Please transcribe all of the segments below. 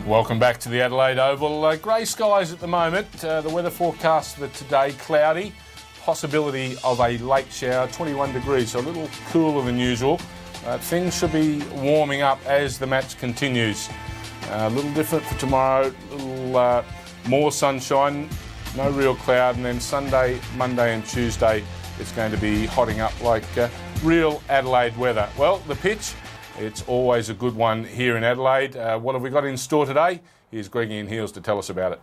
Welcome back to the Adelaide Oval. Grey skies at the moment. The weather forecast for today, cloudy. Possibility of a late shower, 21 degrees, so a little cooler than usual. Things should be warming up as the match continues. A little different for tomorrow, a little more sunshine, no real cloud, and then Sunday, Monday and Tuesday it's going to be hotting up like real Adelaide weather. Well, the pitch, it's always a good one here in Adelaide. What have we got in store today? Here's Greg Ian Heels to tell us about it.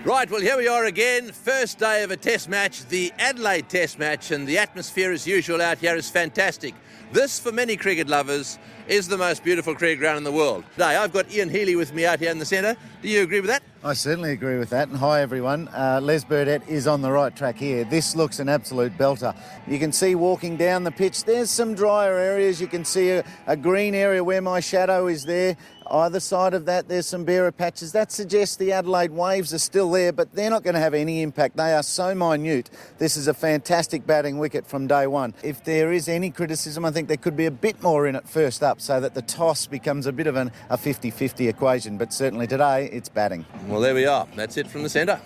Right, well, here we are again. First day of a test match, the Adelaide test match, and the atmosphere as usual out here is fantastic. This, for many cricket lovers, is the most beautiful cricket ground in the world. Today, I've got Ian Healy with me out here in the centre. Do you agree with that? I certainly agree with that. And hi, everyone. Les Burdett is on the right track here. This looks an absolute belter. You can see walking down the pitch, there's some drier areas. You can see a green area where my shadow is there. Either side of that, there's some barer patches. That suggests the Adelaide waves are still there, but they're not going to have any impact. They are so minute. This is a fantastic batting wicket from day one. If there is any criticism, I think there could be a bit more in it first up so that the toss becomes a bit of a 50-50 equation. But certainly today, it's batting. Well, there we are. That's it from the centre.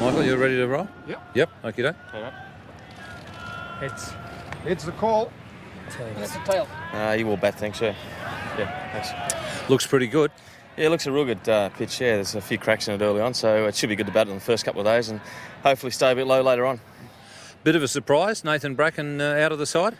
Michael, you ready to roll? Yep. Okay, then. It's the call. It's a tail. He will bat, thanks, yeah, thanks. Looks pretty good. Yeah, it looks a real good pitch, yeah. There's a few cracks in it early on, so it should be good to bat in the first couple of days and hopefully stay a bit low later on. Bit of a surprise, Nathan Bracken out of the side?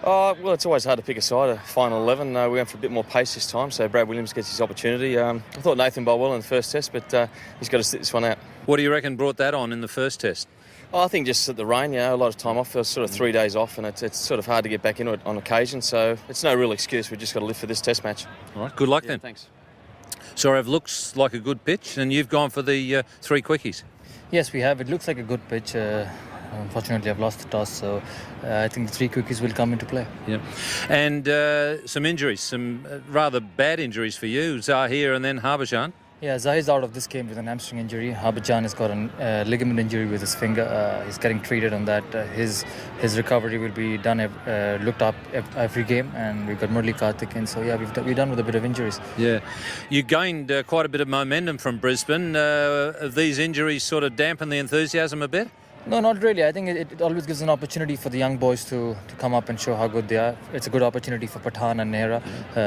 Well, it's always hard to pick a side, a final 11. We went for a bit more pace this time, so Brad Williams gets his opportunity. I thought Nathan bowled well in the first test, but he's got to sit this one out. What do you reckon brought that on in the first test? I think just the rain, a lot of time off. It was sort of 3 days off, and it's sort of hard to get back into it on occasion, so it's no real excuse. We've just got to live for this test match. All right, good luck then. Thanks. Sorry, it looks like a good pitch, and you've gone for the 3 quickies. Yes, we have. It looks like a good pitch. Unfortunately, I've lost the toss, so I think the 3 quickies will come into play. Yeah, and some injuries, some rather bad injuries for you, Zahir and then Harbhajan. Yeah, Zahir's out of this game with an hamstring injury. Harbhajan has got a ligament injury with his finger. He's getting treated on that. His recovery will be done, looked up every game, and we've got Murli Karthik in. So yeah, we're done with a bit of injuries. Yeah, you gained quite a bit of momentum from Brisbane. Have these injuries sort of dampened the enthusiasm a bit? No, not really. I think it always gives an opportunity for the young boys to come up and show how good they are. It's a good opportunity for Pathan and Nehra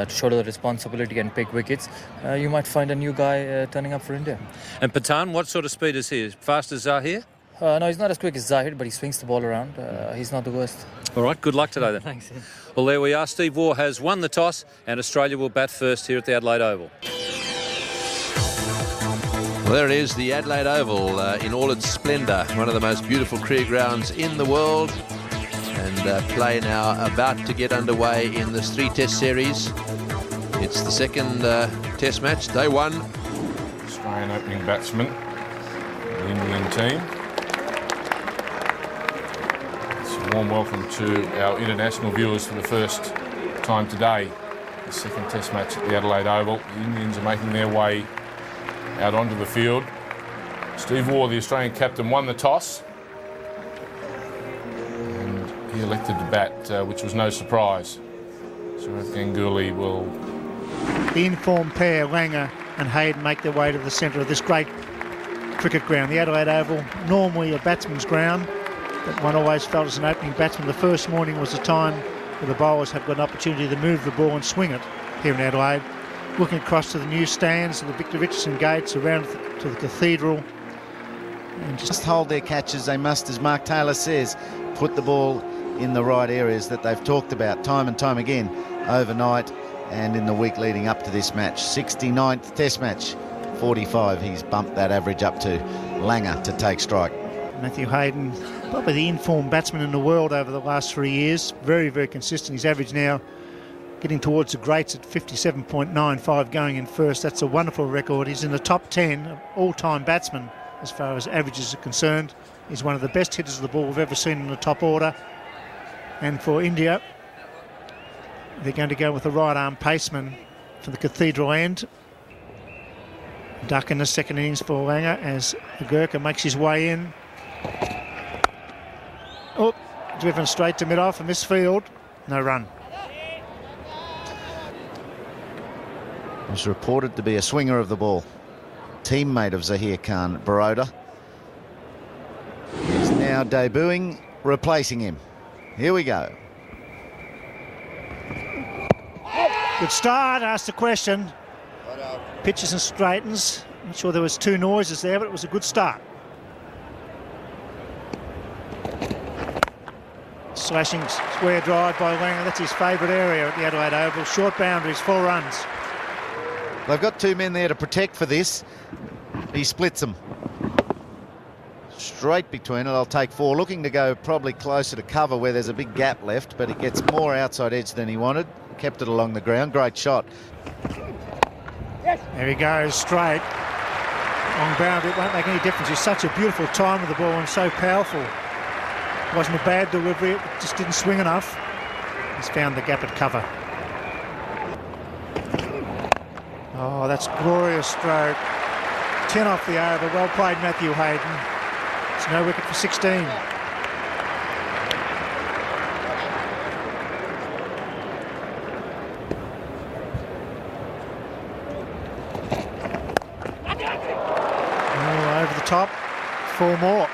to shoulder the responsibility and pick wickets. You might find a new guy turning up for India. And Pathan, what sort of speed is he? As fast as Zahir? No, he's not as quick as Zahir, but he swings the ball around. He's not the worst. All right, good luck today then. Thanks. Well, there we are. Steve Waugh has won the toss, and Australia will bat first here at the Adelaide Oval. Well, there it is, the Adelaide Oval in all its splendour, one of the most beautiful cricket grounds in the world, and play now about to get underway in this 3-test series. It's the second test match, day 1. Australian opening batsman, the Indian team. It's a warm welcome to our international viewers for the first time today. The second test match at the Adelaide Oval. The Indians are making their way out onto the field. Steve Waugh, the Australian captain, won the toss and he elected to bat, which was no surprise. Surav Ganguly will... The informed pair, Langer and Hayden, make their way to the centre of this great cricket ground. The Adelaide Oval, normally a batsman's ground, but one always felt as an opening batsman. The first morning was a time where the bowlers have got an opportunity to move the ball and swing it here in Adelaide. Looking across to the new stands, the Victor Richardson gates, around to the cathedral. And just hold their catches. They must, as Mark Taylor says, put the ball in the right areas that they've talked about time and time again overnight and in the week leading up to this match. 69th test match, 45. He's bumped that average up to Langer to take strike. Matthew Hayden, probably the informed batsman in the world over the last 3 years. Very, very consistent. His average now getting towards the greats at 57.95, going in first. That's a wonderful record. He's in the top 10 of all-time batsmen as far as averages are concerned. He's one of the best hitters of the ball we've ever seen in the top order. And for India, they're going to go with a right-arm paceman for the cathedral end. Duck in the second innings for Langer as the Gurkha makes his way in. Oh, driven straight to mid-off in this field. No run. Was reported to be a swinger of the ball. Teammate of Zahir Khan, Baroda. He's now debuting, replacing him. Here we go. Good start, asked the question. Pitches and straightens. Not sure there was two noises there, but it was a good start. Slashing square drive by Langer. That's his favourite area at the Adelaide Oval. Short boundaries, 4 runs. They've got 2 men there to protect for this. He splits them. Straight between it, I'll take 4. Looking to go probably closer to cover where there's a big gap left, but he gets more outside edge than he wanted. Kept it along the ground. Great shot. There he goes, straight. Long boundary, it won't make any difference. He's such a beautiful time with the ball and so powerful. It wasn't a bad delivery, it just didn't swing enough. He's found the gap at cover. Oh, that's glorious stroke. 10 off the over. Well played, Matthew Hayden. It's no wicket for 16. Oh, over the top. 4 more.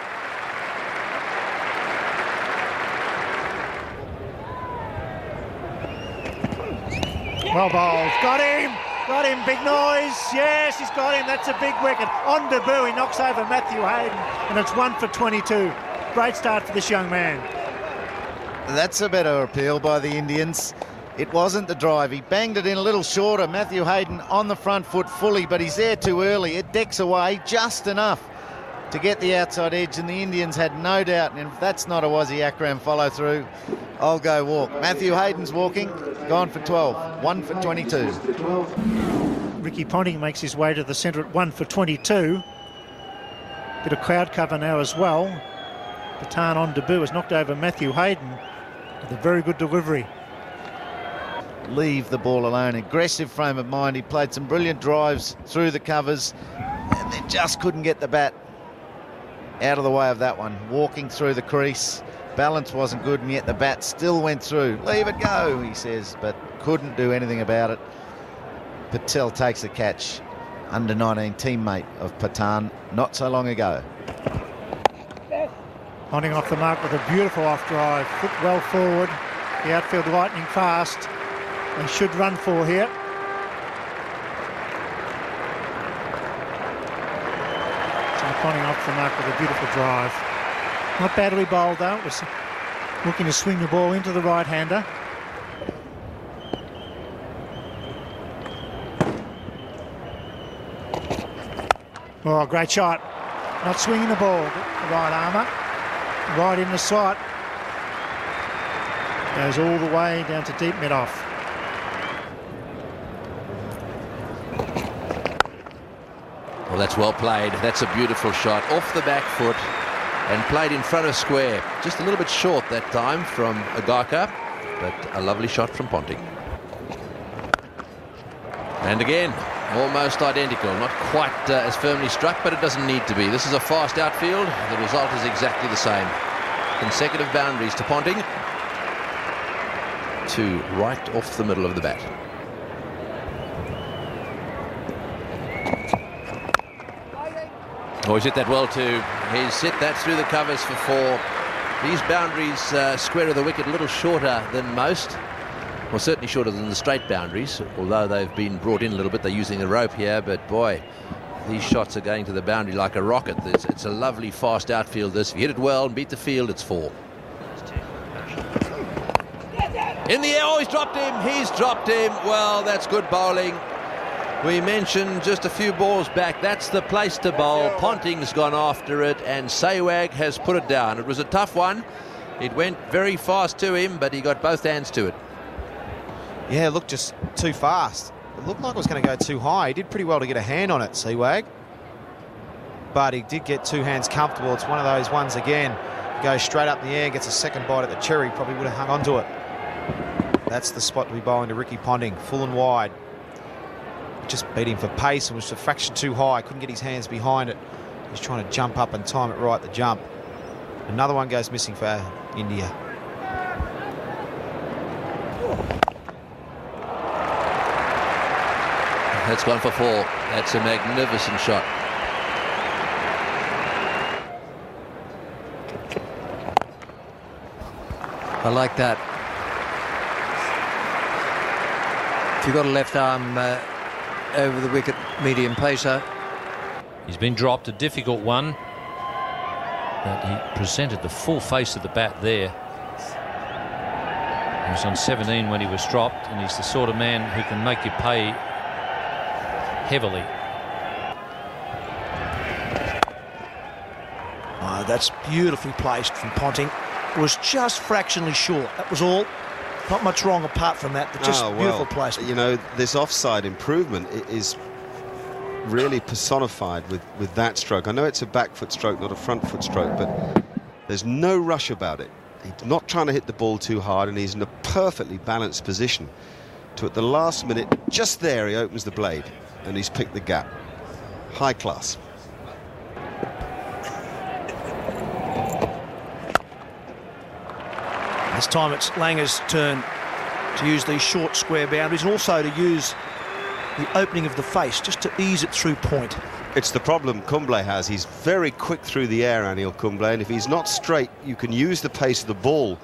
Well bowled. Got him! Got him, big noise. Yes, he's got him. That's a big wicket. On debut, he knocks over Matthew Hayden, and it's 1 for 22. Great start for this young man. That's a better appeal by the Indians. It wasn't the drive. He banged it in a little shorter. Matthew Hayden on the front foot fully, but he's there too early. It decks away just enough to get the outside edge, and the Indians had no doubt. And if that's not a Wazzy Akram follow-through, I'll go walk. Matthew Hayden's walking, gone for 12, 1 for 22. Ricky Ponting makes his way to the centre at 1 for 22. Bit of cloud cover now as well. Patan on debut has knocked over Matthew Hayden with a very good delivery. Leave the ball alone. Aggressive frame of mind. He played some brilliant drives through the covers and then just couldn't get the bat out of the way of that one. Walking through the crease. Balance wasn't good, and yet the bat still went through. Leave it go, he says, but couldn't do anything about it. Patel takes the catch. Under 19 teammate of Patan not so long ago. Ponting off the mark with a beautiful off drive. Foot well forward. The outfield lightning fast. They should run 4 here. So Ponting off the mark with a beautiful drive. Not badly bowled though. It was looking to swing the ball into the right-hander. Oh, great shot. Not swinging the ball. The right armour. Right in the slot. Goes all the way down to deep mid-off. Well, that's well played. That's a beautiful shot. Off the back foot and played in front of square. Just a little bit short that time from Agaka, but a lovely shot from Ponting. And again, almost identical. Not quite as firmly struck, but it doesn't need to be. This is a fast outfield. The result is exactly the same. Consecutive boundaries to Ponting. 2 right off the middle of the bat. Oh, he's hit that well too. He's hit that through the covers for 4. These boundaries square of the wicket a little shorter than most. Well, certainly shorter than the straight boundaries, although they've been brought in a little bit. They're using the rope here, but boy, these shots are going to the boundary like a rocket. It's a lovely fast outfield this. If you hit it well and beat the field, it's 4. In the air, oh, he's dropped him. He's dropped him. Well, that's good bowling. We mentioned just a few balls back, that's the place to bowl. Ponting's gone after it, and Sehwag has put it down. It was a tough one. It went very fast to him, but he got both hands to it. Yeah, it looked just too fast. It looked like it was going to go too high. He did pretty well to get a hand on it, Sehwag. But he did get 2 hands comfortable. It's one of those ones again. Goes straight up in the air, gets a second bite at the cherry, probably would have hung on to it. That's the spot to be bowling to Ricky Ponting, full and wide. Just beat him for pace and was a fraction too high. Couldn't get his hands behind it. He's trying to jump up and time it right at the jump. Another one goes missing for India. That's gone for 4. That's a magnificent shot. I like that. If you've got a left arm over the wicket, medium pacer. He's been dropped, a difficult one, but he presented the full face of the bat there. He was on 17 when he was dropped, and he's the sort of man who can make you pay heavily. Oh, that's beautifully placed from Ponting. It was just fractionally short, that was all. Not much wrong apart from that, but just beautiful placement. You know, this offside improvement is really personified with that stroke. I know it's a back foot stroke, not a front foot stroke, but there's no rush about it. He's not trying to hit the ball too hard, and he's in a perfectly balanced position to, at the last minute, just there, he opens the blade and he's picked the gap. High class. This time it's Langer's turn to use these short square boundaries and also to use the opening of the face just to ease it through point. It's the problem Kumble has. He's very quick through the air, Anil Kumble, and if he's not straight, you can use the pace of the ball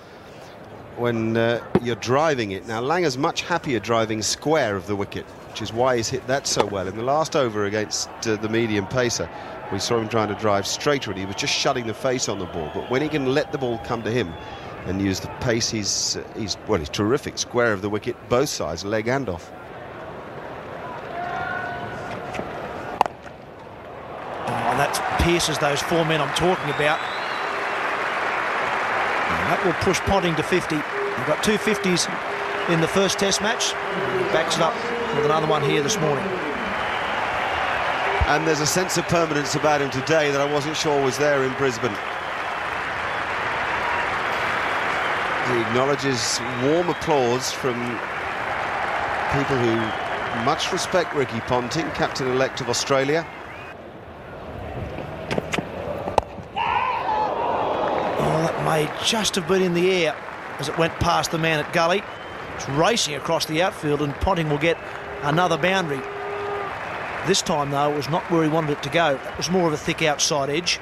when you're driving it. Now, Langer's much happier driving square of the wicket, which is why he's hit that so well. In the last over against the medium pacer, we saw him trying to drive straighter, and he was just shutting the face on the ball. But when he can let the ball come to him and use the pace, he's terrific. Square of the wicket, both sides, leg and off. And that pierces those 4 men I'm talking about. And that will push Ponting to 50. We've got 2 50s in the first test match. He backs it up with another one here this morning. And there's a sense of permanence about him today that I wasn't sure was there in Brisbane. He acknowledges warm applause from people who much respect Ricky Ponting, captain-elect of Australia. Oh, that may just have been in the air as it went past the man at gully. It's racing across the outfield, and Ponting will get another boundary. This time, though, it was not where he wanted it to go. That was more of a thick outside edge.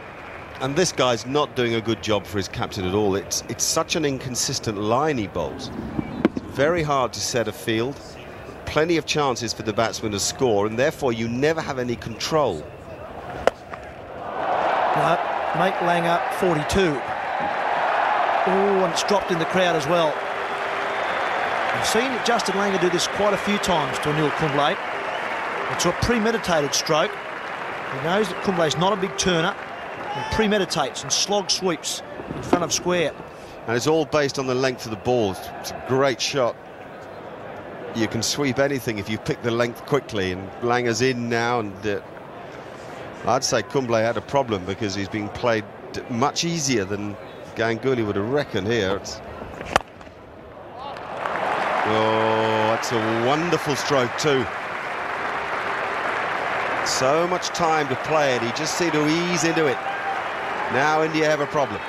And this guy's not doing a good job for his captain at all. It's such an inconsistent line he bowls. It's very hard to set a field. Plenty of chances for the batsman to score, and therefore you never have any control. No, make Langer 42. Oh, and it's dropped in the crowd as well. I've seen Justin Langer do this quite a few times to Anil Kumble. It's a premeditated stroke. He knows that Kumble's not a big turner, and premeditates and slog sweeps in front of square. And it's all based on the length of the ball. It's a great shot. You can sweep anything if you pick the length quickly, and Langer's in now, and I'd say Kumble had a problem because he's being played much easier than Ganguly would have reckoned here. Oh, that's a wonderful stroke too. So much time to play it, he just seemed to ease into it. Now India have a problem.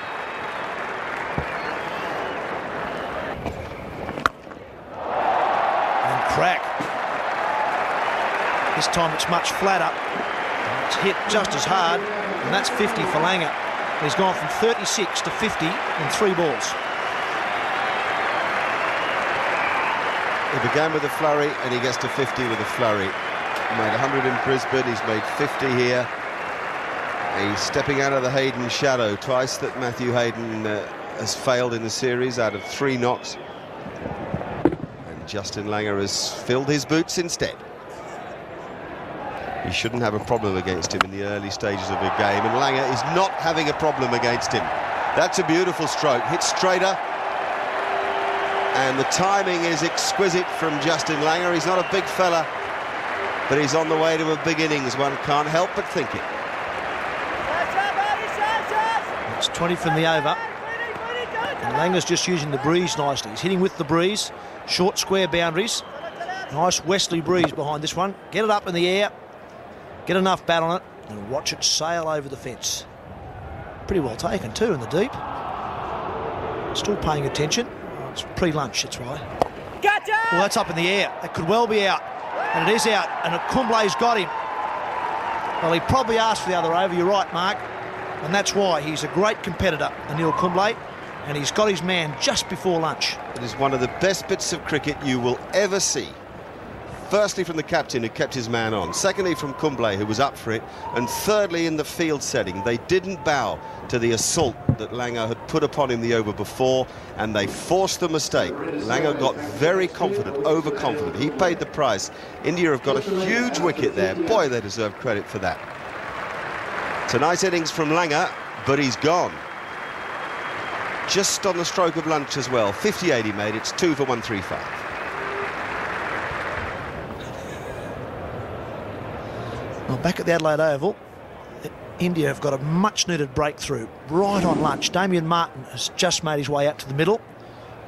And crack. This time it's much flatter. It's hit just as hard, and that's 50 for Langer. He's gone from 36 to 50 in 3 balls. He began with a flurry and he gets to 50 with a flurry. He made 100 in Brisbane, he's made 50 here. He's stepping out of the Hayden shadow. Twice that Matthew Hayden has failed in the series out of 3 knocks. And Justin Langer has filled his boots instead. He shouldn't have a problem against him in the early stages of the game, and Langer is not having a problem against him. That's a beautiful stroke, hit straighter, and the timing is exquisite from Justin Langer. He's not a big fella, but he's on the way to a big innings. One can't help but think it. It's 20 from the over, and Langer's just using the breeze nicely. He's hitting with the breeze, short square boundaries. Nice westerly breeze behind this one. Get it up in the air, get enough bat on it, and watch it sail over the fence. Pretty well taken too in the deep. Still paying attention. Oh, it's pre-lunch, that's right. Gotcha! Well, that's up in the air. That could well be out. And it is out, and Kumble's got him. Well, he probably asked for the other over, you're right, Mark. And that's why he's a great competitor, Anil Kumble, and he's got his man just before lunch. It is one of the best bits of cricket you will ever see. Firstly from the captain, who kept his man on. Secondly from Kumble, who was up for it. And thirdly in the field setting, they didn't bow to the assault that Langer had put upon him the over before, and they forced the mistake. Langer got very confident, overconfident. He paid the price. India have got a huge wicket there. Boy, they deserve credit for that. It's a nice innings from Langer, but he's gone. Just on the stroke of lunch as well. 58 he made. It's 2 for 135. Well, back at the Adelaide Oval, India have got a much-needed breakthrough right on lunch. Damien Martin has just made his way out to the middle.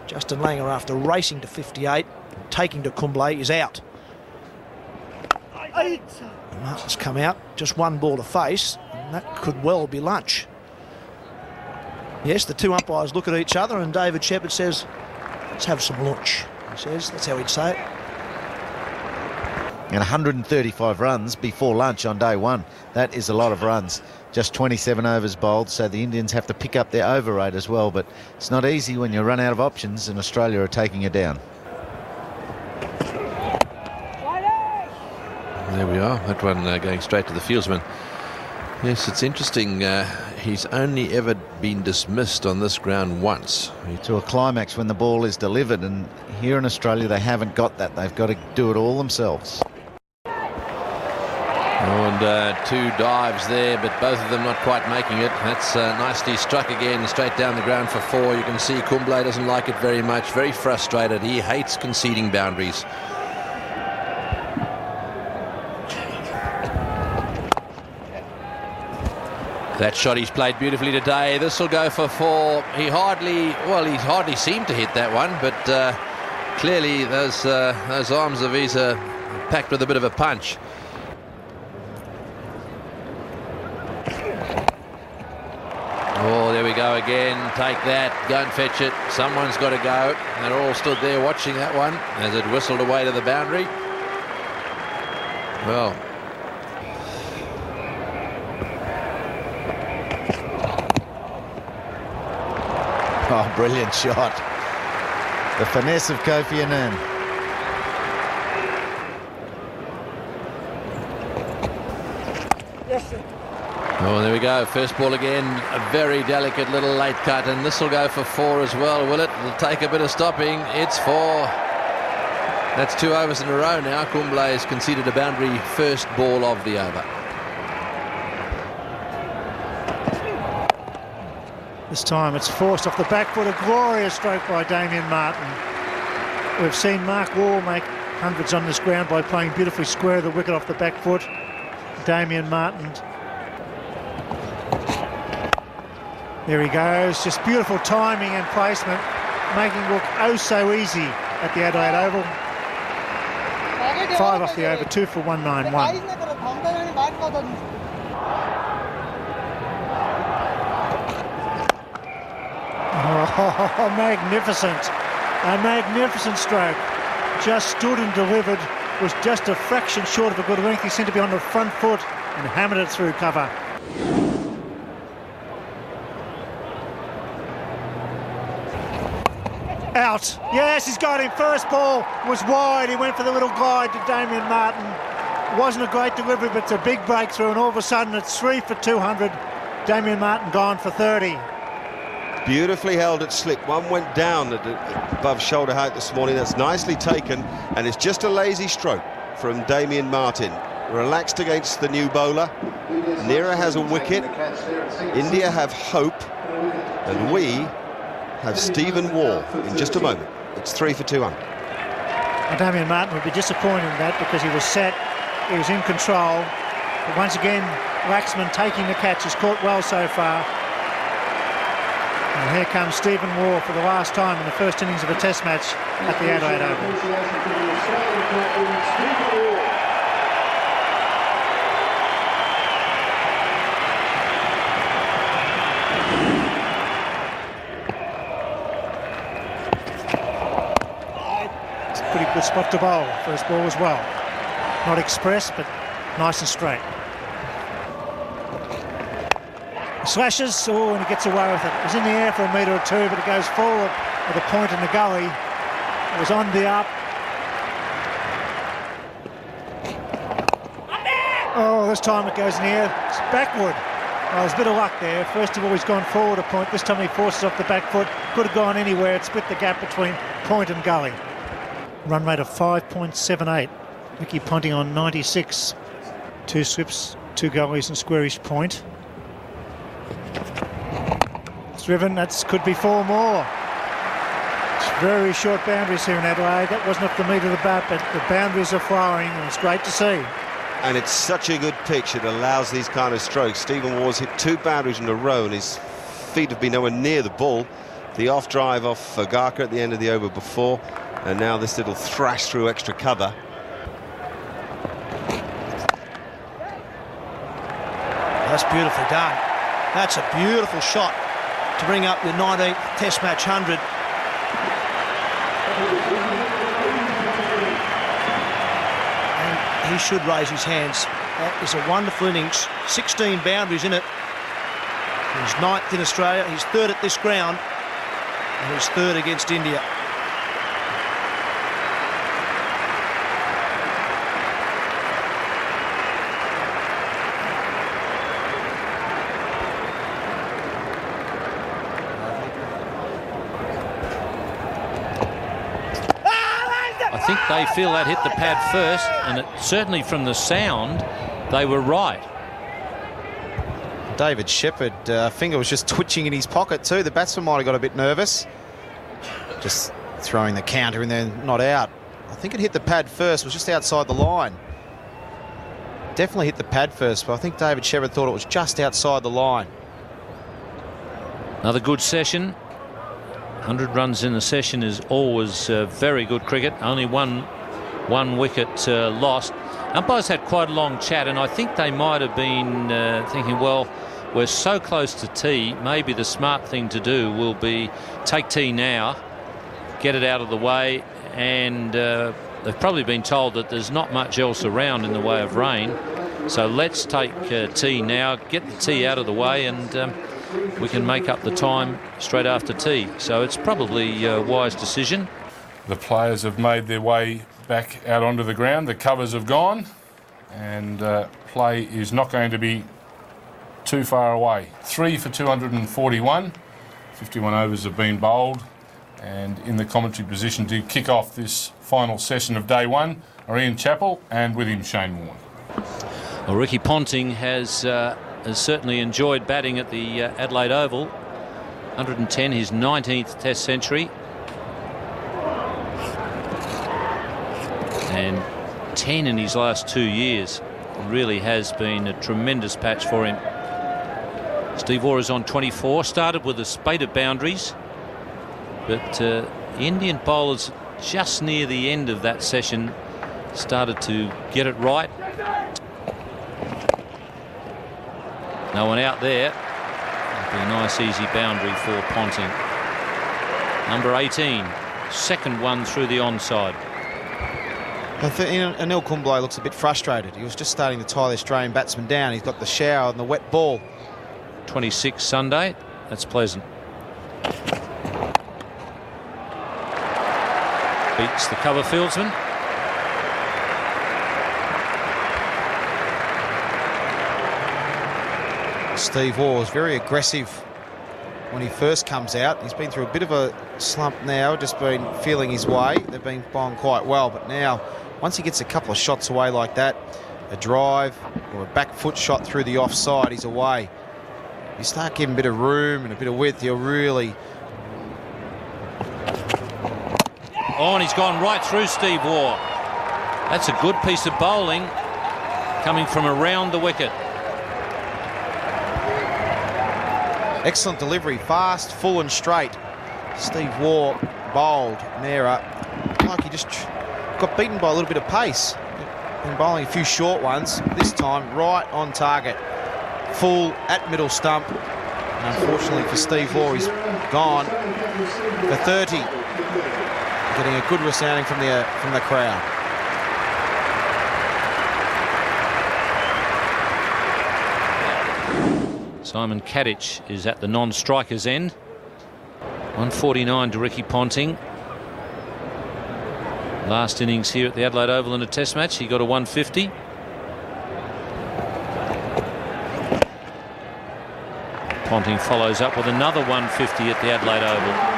Justin Langer, after racing to 58, taking to Kumble, is out. Martin's come out, just one ball to face, and that could well be lunch. Yes, the two umpires look at each other, and David Shepherd says, let's have some lunch, he says. That's how he'd say it. And 135 runs before lunch on day one. That is a lot of runs. Just 27 overs bowled, so the Indians have to pick up their over rate as well, but it's not easy when you run out of options and Australia are taking it down. There we are, that one going straight to the fieldsman. Yes, it's interesting. He's only ever been dismissed on this ground once. To a climax when the ball is delivered, and here in Australia they haven't got that. They've got to do it all themselves. And two dives there, but both of them not quite making it. That's nicely struck again, straight down the ground for 4. You can see Kumble doesn't like it very much, very frustrated. He hates conceding boundaries. That shot he's played beautifully today. This will go for 4. He hardly seemed to hit that one, but clearly those arms of his are packed with a bit of a punch. Oh, there we go again. Take that. Go and fetch it. Someone's got to go. They're all stood there watching that one as it whistled away to the boundary. Well, oh, brilliant shot. The finesse of Kofi Annan. oh, there we go. First ball again. A very delicate little late cut, and this will go for 4 as well, will it? It'll take a bit of stopping. It's 4. That's 2 overs in a row now. Kumble has conceded a boundary first ball of the over. This time it's forced off the back foot. A glorious stroke by Damien Martin. We've seen Mark Wall make hundreds on this ground by playing beautifully square the wicket off the back foot. Damien Martin. There he goes. Just beautiful timing and placement, making it look oh so easy at the Adelaide Oval. 5 off the over, 2 for 191. Oh, magnificent. A magnificent stroke. Just stood and delivered. Was just a fraction short of a good length. He seemed to be on the front foot and hammered it through cover. Out. Yes, he's got him. First ball was wide. He went for the little glide to Damien Martin. Wasn't a great delivery, but it's a big breakthrough, and all of a sudden it's 3 for 200. Damien Martin gone for 30. Beautifully held at slip. One went down above shoulder height this morning. That's nicely taken, and it's just a lazy stroke from Damien Martin. Relaxed against the new bowler. Nira has a wicket. India have hope, and we have Stephen Waugh in just a moment. It's 3 for 200. Well, Damien Martin would be disappointed in that because he was set, he was in control. But once again, Laxman taking the catch. He's caught well so far. And here comes Stephen Waugh for the last time in the first innings of a test match at the Adelaide Oval. It's a pretty good spot to bowl. First ball as well. Not express, but nice and straight. Slashes, and he gets away with it. It was in the air for a metre or two, but it goes forward with a point in the gully. It was on the up. Oh, this time it goes in the air. It's backward. Oh, there's a bit of luck there. First of all, he's gone forward a point. This time he forces off the back foot. Could have gone anywhere. It split the gap between point and gully. Run rate of 5.78. Ricky Ponting on 96. 2 slips, 2 gullies and squarish point. It's driven. That could be 4 more. It's very short boundaries here in Adelaide. That wasn't off the meat of the bat, but the boundaries are flowering and it's great to see. And it's such a good pitch, it allows these kind of strokes. Stephen Waugh's hit 2 boundaries in a row and his feet have been nowhere near the ball. The off drive off Garker at the end of the over before, and now this little thrash through extra cover. That's beautifully done. That's a beautiful shot to bring up your 19th Test match 100. He should raise his hands. That is a wonderful innings. 16 boundaries in it. He's 9th in Australia. He's 3rd at this ground. And he's 3rd against India. I think they feel that hit the pad first, and it certainly from the sound, they were right. David Shepherd, finger was just twitching in his pocket too. The batsman might have got a bit nervous. Just throwing the counter in there, not out. I think it hit the pad first, was just outside the line. Definitely hit the pad first, but I think David Shepherd thought it was just outside the line. Another good session. 100 runs in the session is always very good cricket. Only one wicket lost. Umpires had quite a long chat, and I think they might have been thinking, well, we're so close to tea, maybe the smart thing to do will be take tea now, get it out of the way, and they've probably been told that there's not much else around in the way of rain, so let's take tea now, get the tea out of the way, and we can make up the time straight after tea. So it's probably a wise decision. The players have made their way back out onto the ground. The covers have gone, and play is not going to be too far away. 3 for 241. 51 overs have been bowled, and in the commentary position to kick off this final session of day 1 are Ian Chappell and with him Shane Warne. Well, Ricky Ponting has certainly enjoyed batting at the Adelaide Oval. 110, his 19th Test century. And 10 in his last 2 years. It really has been a tremendous patch for him. Steve Waugh is on 24. Started with a spate of boundaries. But Indian bowlers just near the end of that session started to get it right. No one out there. That'll be a nice easy boundary for Ponting. Number 18, second one through the onside. Anil Kumble looks a bit frustrated. He was just starting to tie the Australian batsman down. He's got the shower and the wet ball. 26 Sunday. That's pleasant. Beats the cover fieldsman. Steve Waugh is very aggressive when he first comes out. He's been through a bit of a slump now, just been feeling his way. They've been bowling quite well, but now once he gets a couple of shots away like that, a drive or a back foot shot through the offside, he's away. You start giving a bit of room and a bit of width, he'll really... Oh, and he's gone right through Steve Waugh. That's a good piece of bowling coming from around the wicket. Excellent delivery, fast, full and straight. Steve Waugh bowled Mera like he just got beaten by a little bit of pace. Been bowling a few short ones, this time right on target. Full at middle stump. And unfortunately for Steve Waugh, he's gone for 30. Getting a good resounding from the crowd. Simon Kadich is at the non-striker's end. 149 to Ricky Ponting. Last innings here at the Adelaide Oval in a test match, he got a 150. Ponting follows up with another 150 at the Adelaide Oval.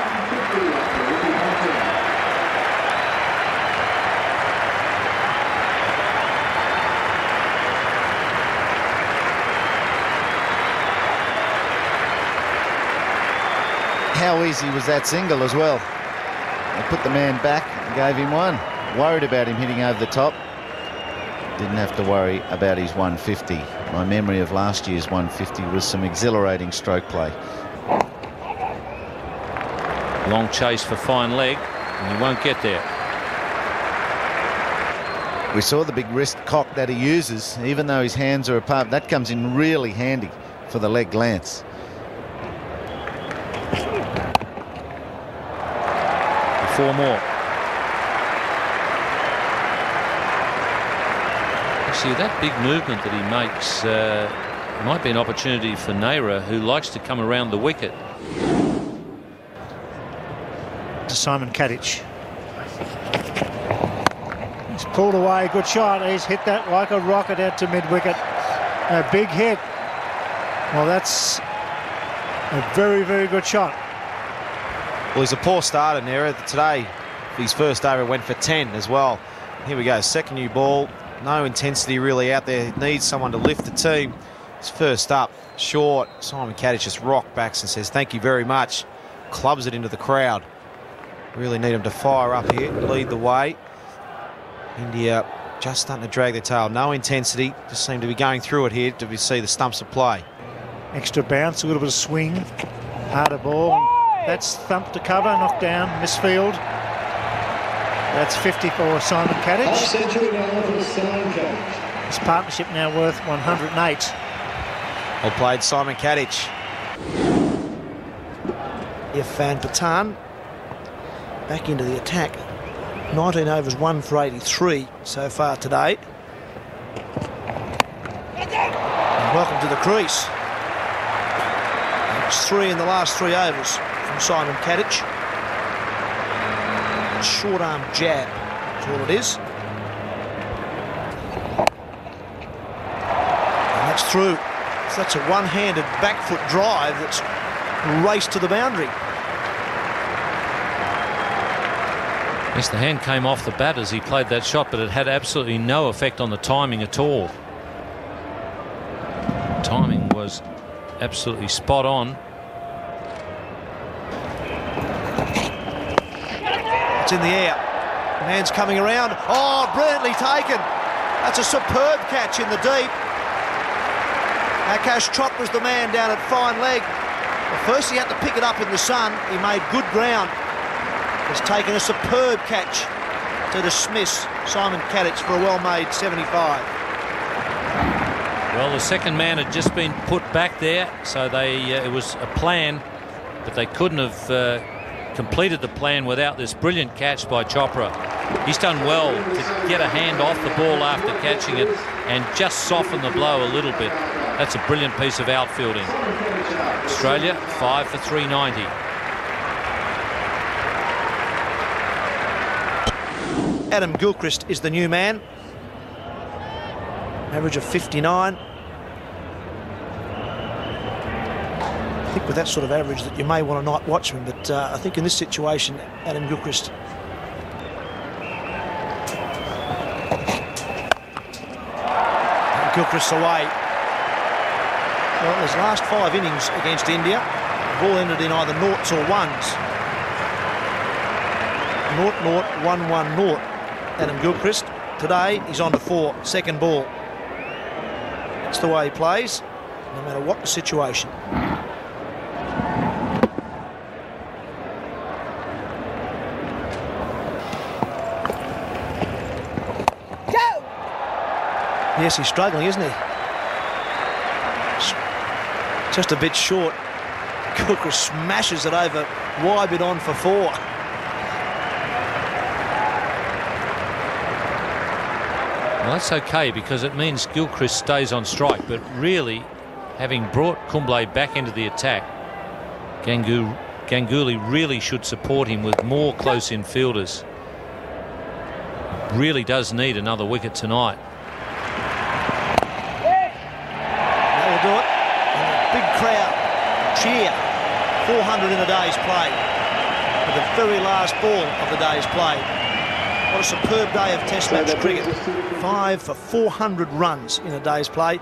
How easy was that single as well? They put the man back and gave him one. Worried about him hitting over the top. Didn't have to worry about his 150. My memory of last year's 150 was some exhilarating stroke play. Long chase for fine leg, and he won't get there. We saw the big wrist cock that he uses, even though his hands are apart. That comes in really handy for the leg glance. Four more. See, that big movement that he makes might be an opportunity for Naira, who likes to come around the wicket. To Simon Kadich. He's pulled away, good shot. He's hit that like a rocket out to mid-wicket. A big hit. Well, that's a very, very good shot. Well, he's a poor starter, Naira. Today, his first over went for 10 as well. Here we go, second new ball. No intensity really out there. Needs someone to lift the team. His first up, short. Simon Kadich just rock backs and says, thank you very much. Clubs it into the crowd. Really need him to fire up here, lead the way. India just starting to drag their tail. No intensity, just seem to be going through it here to see the stumps of play. Extra bounce, a little bit of swing. Harder ball. That's thumped to cover, knocked down, misfield. That's 50 for Simon Kadich. His partnership now worth 108. Well played, Simon Kadich. Irfan Pathan back into the attack. 19 overs, 1 for 83 so far today. And welcome to the crease. That's 3 in the last 3 overs from Simon Kadich. Short arm jab, that's all it is. And that's through. So that's a one-handed back foot drive that's raced to the boundary. Yes, the hand came off the bat as he played that shot, but it had absolutely no effect on the timing at all. Timing was absolutely spot on. It's in the air. Man's coming around. Oh, brilliantly taken. That's a superb catch in the deep. Akash Chopra's the man down at fine leg. Well, first he had to pick it up in the sun. He made good ground. Has taken a superb catch to dismiss Simon Kadich for a well-made 75. Well, the second man had just been put back there, so it was a plan, but they couldn't have completed the plan without this brilliant catch by Chopra. He's done well to get a hand off the ball after catching it and just soften the blow a little bit. That's a brilliant piece of outfielding. Australia 5 for 390. Adam Gilchrist is the new man. Average of 59. I think with that sort of average that you may want to not watch him, but I think in this situation, Adam Gilchrist. Gilchrist away. Well, his last 5 innings against India, the ball ended in either noughts or ones. 0-0, 1-1-0. Adam Gilchrist. Today, he's on to 4, second ball. That's the way he plays, no matter what the situation. Yes, he's struggling, isn't he? Just a bit short. Gilchrist smashes it over wide bit on for 4. Well, that's okay because it means Gilchrist stays on strike, but really having brought Kumble back into the attack, Ganguly really should support him with more close-in fielders. Really does need another wicket tonight. That will do it. And a big crowd cheer. 400 in a day's play. For the very last ball of the day's play. What a superb day of Test match cricket. 5 for 400 runs in a day's play.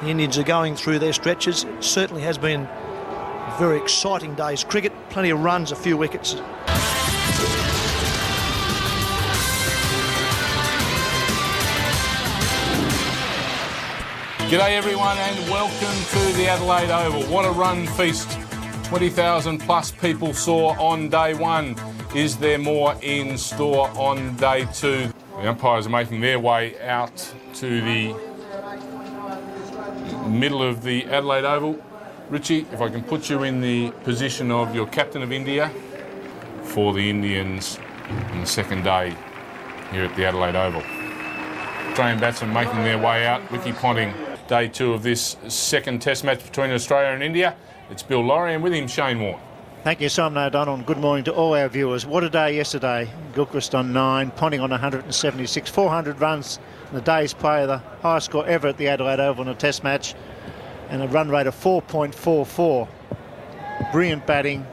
The Indians are going through their stretches. It certainly has been a very exciting day's cricket. Plenty of runs, a few wickets. G'day everyone and welcome to the Adelaide Oval. What a run feast 20,000 plus people saw on day one. Is there more in store on day two? The umpires are making their way out to the middle of the Adelaide Oval. Richie, if I can put you in the position of your captain of India for the Indians on the second day here at the Adelaide Oval. Australian batsmen making their way out. Ricky Ponting. Day two of this second test match between Australia and India. It's Bill Laurie and with him Shane Warne. Thank you, Simon O'Donnell, and good morning to all our viewers. What a day yesterday. Gilchrist on 9, Ponting on 176, 400 runs in the day's play, the highest score ever at the Adelaide Oval in a test match, and a run rate of 4.44. Brilliant batting,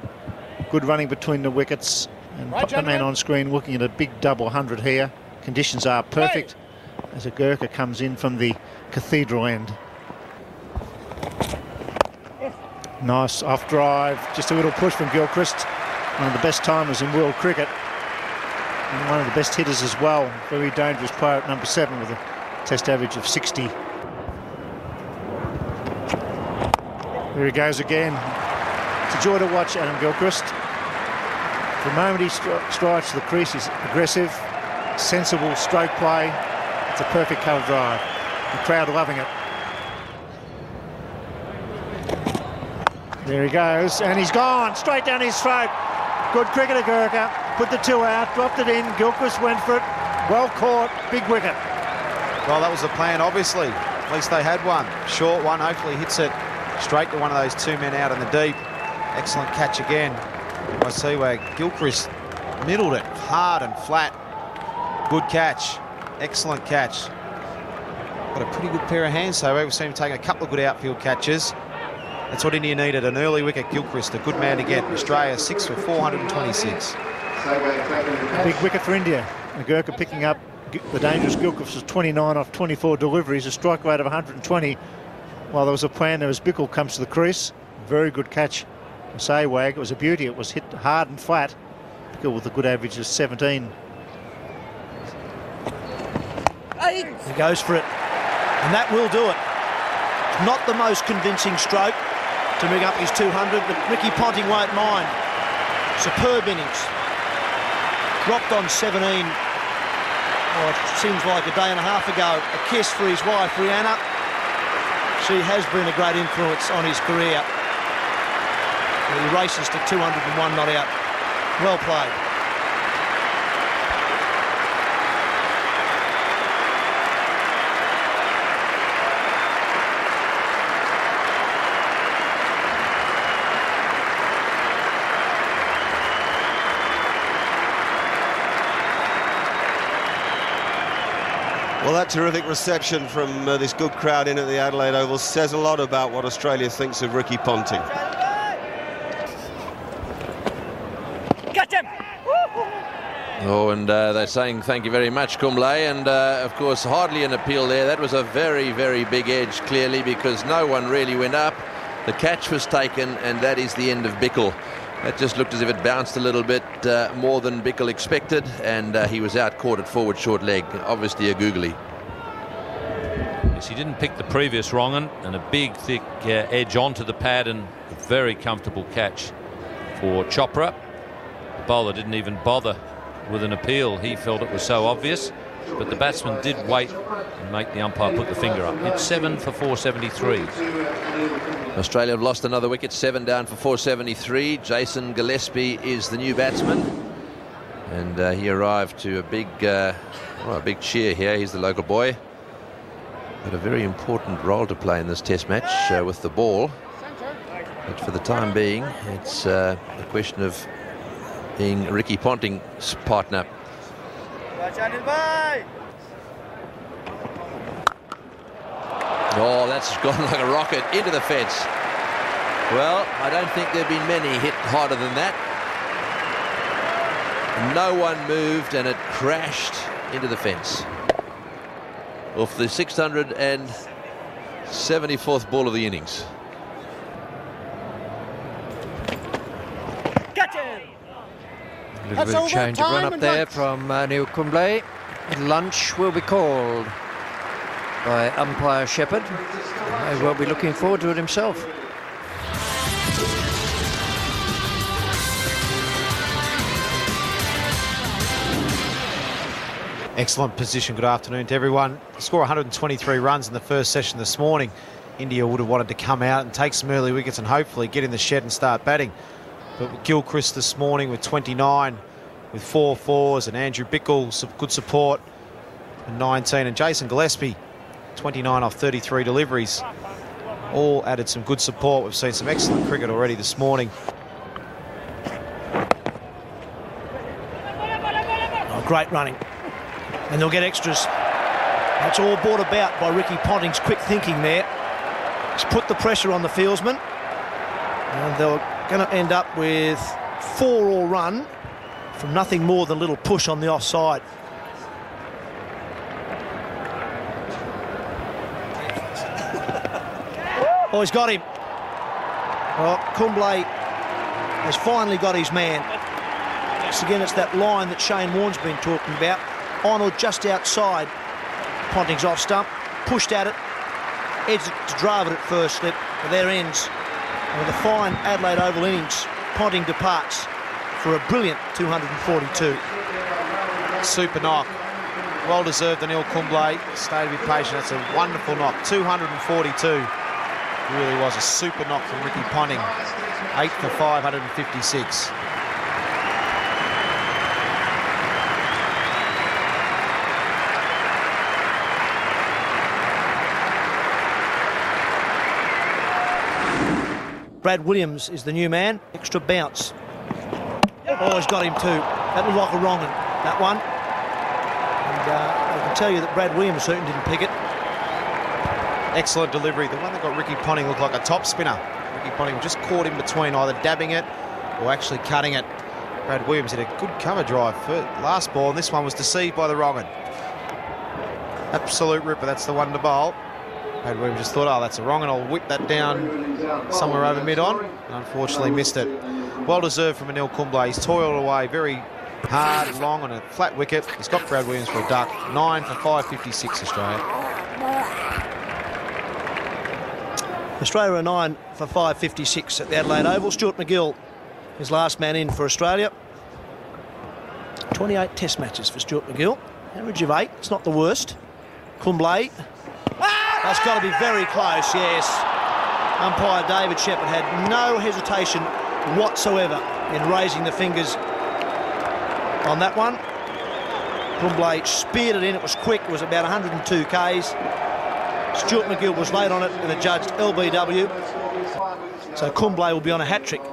good running between the wickets, and the man on screen looking at a big double 100 here. Conditions are perfect as a Gurkha comes in from the Cathedral end. Nice off drive, just a little push from Gilchrist. One of the best timers in world cricket and one of the best hitters as well. Very dangerous player at number 7 with a test average of 60. There he goes again. It's a joy to watch Adam Gilchrist. The moment he strikes the crease, he's aggressive, sensible stroke play. It's a perfect cover drive. The crowd loving it. There he goes, and he's gone straight down his throat. Good cricketer, Gurkha. Put the 2 out, dropped it in. Gilchrist went for it. Well caught, big wicket. Well, that was the plan, obviously. At least they had one. Short one, hopefully hits it straight to one of those 2 men out in the deep. Excellent catch again by Seawag. Gilchrist middled it hard and flat. Good catch. Excellent catch. Got a pretty good pair of hands, so we've seen him taking a couple of good outfield catches. That's what India needed, an early wicket. Gilchrist, a good man to get. Australia 6 for 426. A big wicket for India. And Gurkha picking up the dangerous Gilchrist was 29 off 24 deliveries, a strike rate of 120. While there was a plan there as Bickle comes to the crease. Very good catch from Seawag. It was a beauty. It was hit hard and flat. Bickle with a good average of 17. He goes for it, and that will do it. Not the most convincing stroke to bring up his 200, but Ricky Ponting won't mind. Superb innings. Dropped on 17. Oh, it seems like a day and a half ago. A kiss for his wife, Rihanna. She has been a great influence on his career. He races to 201 not out. Well played. Well, that terrific reception from this good crowd in at the Adelaide Oval says a lot about what Australia thinks of Ricky Ponting. Catch him! Oh, and they're saying thank you very much, Kumble, and of course hardly an appeal there. That was a very, very big edge, clearly, because no one really went up. The catch was taken, and that is the end of Bickle. That just looked as if it bounced a little bit more than Bickle expected, and he was out caught at forward short leg. Obviously a googly. Yes, he didn't pick the previous wrong un, and a big, thick edge onto the pad, and a very comfortable catch for Chopra. The bowler didn't even bother with an appeal. He felt it was so obvious, but the batsman did wait and make the umpire put the finger up. It's 7 for 473. Australia have lost another wicket, 7 down for 473. Jason Gillespie is the new batsman, and he arrived to a big cheer here. He's the local boy. got a very important role to play in this test match with the ball. But for the time being, it's a question of being Ricky Ponting's partner. Oh, that's gone like a rocket into the fence. Well, I don't think there have been many hit harder than that. No one moved and it crashed into the fence. Off the 674th ball of the innings. A little bit of change of run up there from Neil Kumble. Lunch will be called by umpire Shepherd. May well be looking forward to it himself. Excellent position. Good afternoon to everyone. Score 123 runs in the first session this morning. India would have wanted to come out and take some early wickets and hopefully get in the shed and start batting. But Gilchrist this morning with 29, with 4 fours, and Andrew Bickle, some good support, and 19, and Jason Gillespie, 29 off 33 deliveries. All added some good support. We've seen some excellent cricket already this morning. Oh, great running. And they'll get extras. That's all brought about by Ricky Ponting's quick thinking there. He's put the pressure on the fieldsman. And they're going to end up with 4 all run from nothing more than a little push on the offside. Oh, he's got him. Well, Kumble has finally got his man. Again, it's that line that Shane Warne's been talking about. On or just outside Ponting's off stump, pushed at it, edged it to drive it at first slip, but there ends. And with a fine Adelaide Oval innings, Ponting departs for a brilliant 242. Super knock. Well deserved, Anil Kumble. Stay to be patient. That's a wonderful knock. 242. Really was a super knock from Ricky Ponting. 8 for 556. Brad Williams is the new man. Extra bounce. Oh, he's got him too. That looked like a wrong one, that one. And I can tell you that Brad Williams certainly didn't pick it. Excellent delivery. The one that got Ricky Ponting looked like a top spinner. Ricky Ponting just caught in between, either dabbing it or actually cutting it. Brad Williams hit a good cover drive for last ball, and this one was deceived by the wrong one. Absolute ripper. That's the one to bowl. Brad Williams just thought, oh, that's a wrong, and I'll whip that down somewhere over mid-on. Unfortunately missed it. Well deserved from Anil Kumble. He's toiled away very hard and long on a flat wicket. He's got Brad Williams for a duck. 9 for 556 Australia. Australia are 9 for 556 at the Adelaide Oval. Stuart MacGill is last man in for Australia. 28 test matches for Stuart MacGill. Average of 8. It's not the worst. Kumble. That's got to be very close, yes. Umpire David Shepherd had no hesitation whatsoever in raising the fingers on that one. Kumble speared it in. It was quick. It was about 102 Ks. Stuart MacGill was late on it and adjudged LBW. So Kumble will be on a hat-trick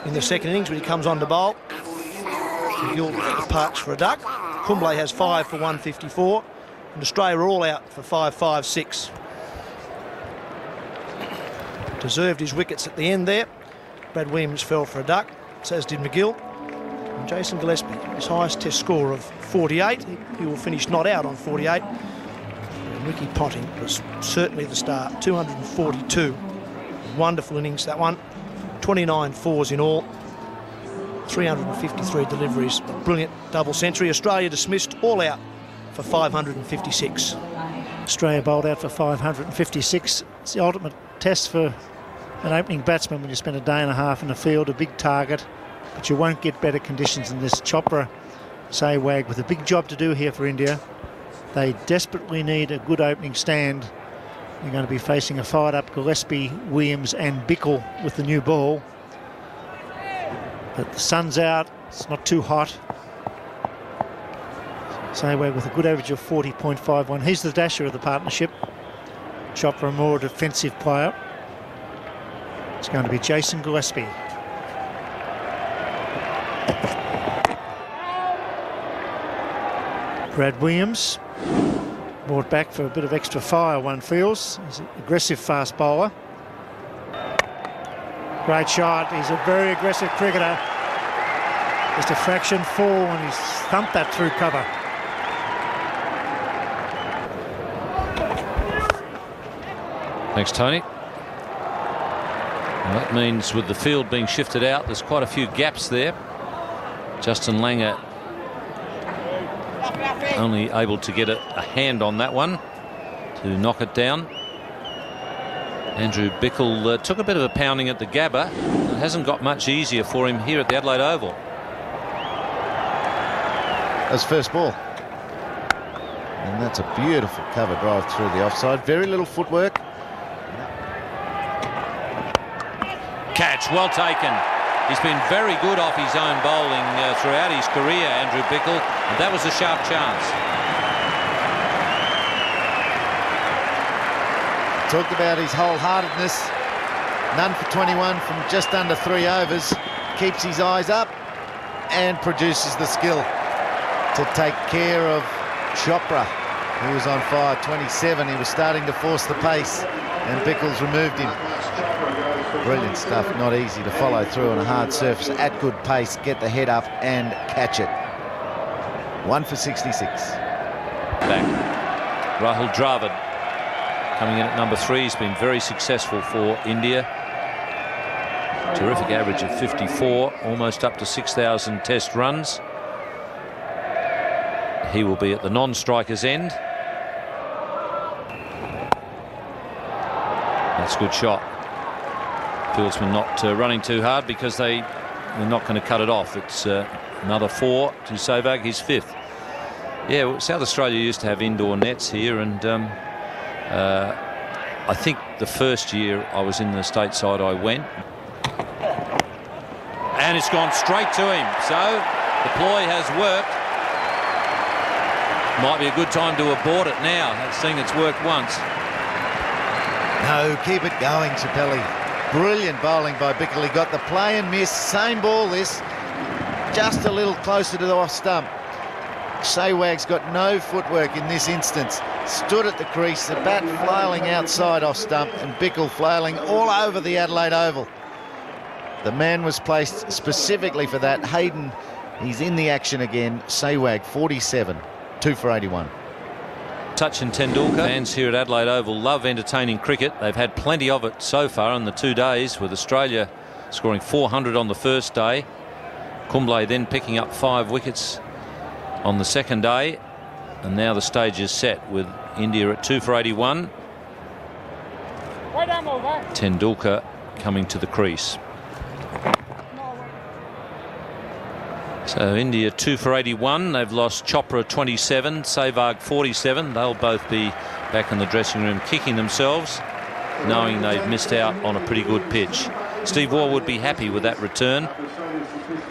in the second innings when he comes on to bowl. MacGill departs for a duck. Kumble has 5 for 154. And Australia are all out for 556. Deserved his wickets at the end there. Brad Williams fell for a duck, as did MacGill. And Jason Gillespie, his highest test score of 48. He will finish not out on 48. And Ricky Ponting was certainly the star, 242. Wonderful innings, that one. 29 fours in all. 353 deliveries. A brilliant double century. Australia dismissed, all out for 556. Australia bowled out for 556. It's the ultimate test for an opening batsman when you spend a day and a half in the field, a big target, but you won't get better conditions than this. Chopra, Sehwag with a big job to do here for India. They desperately need a good opening stand. You're going to be facing a fired-up Gillespie, Williams and Bickle with the new ball. But the sun's out, it's not too hot. Sehwag with a good average of 40.51. He's the dasher of the partnership. Chopra a more defensive player. It's going to be Jason Gillespie. Brad Williams brought back for a bit of extra fire, one feels. He's an aggressive fast bowler. Great shot. He's a very aggressive cricketer. Just a fraction fall and he's thumped that through cover. Thanks, Tony. And that means with the field being shifted out, there's quite a few gaps there. Justin Langer only able to get a hand on that one to knock it down. Andrew Bickle took a bit of a pounding at the Gabba. It hasn't got much easier for him here at the Adelaide Oval. That's first ball. And that's a beautiful cover drive through the offside. Very little footwork. Catch, well taken. He's been very good off his own bowling throughout his career, Andrew Bickle, and that was a sharp chance. Talked about his wholeheartedness. None for 21 from just under 3 overs. Keeps his eyes up and produces the skill to take care of Chopra, who was on fire. 27, he was starting to force the pace, and Bickles removed him. Brilliant stuff, not easy to follow through on a hard surface at good pace, get the head up and catch it. 1 for 66. Back. Rahul Dravid coming in at number 3. He's been very successful for India. Terrific average of 54, almost up to 6,000 test runs. He will be at the non-striker's end. That's a good shot. Fieldsman not running too hard because they're not going to cut it off. It's another 4 to Sehwag, his 5th. Yeah, well, South Australia used to have indoor nets here, and I think the first year I was in the stateside I went. And it's gone straight to him. So the ploy has worked. Might be a good time to abort it now, seeing it's worked once. No, keep it going, Chappelli. Brilliant bowling by Bickle. He got the play and miss. Same ball this. Just a little closer to the off stump. Sehwag's got no footwork in this instance. Stood at the crease, the bat flailing outside off stump, and Bickle flailing all over the Adelaide Oval. The man was placed specifically for that. Hayden, he's in the action again. Sehwag, 47, 2 for 81. Sachin Tendulkar. Fans here at Adelaide Oval love entertaining cricket. They've had plenty of it so far in the 2 days, with Australia scoring 400 on the first day. Kumble then picking up 5 wickets on the second day. And now the stage is set with India at 2 for 81. Tendulkar coming to the crease. So India 2 for 81. They've lost Chopra 27, Sehwag 47. They'll both be back in the dressing room kicking themselves, knowing they've missed out on a pretty good pitch. Steve Waugh would be happy with that return,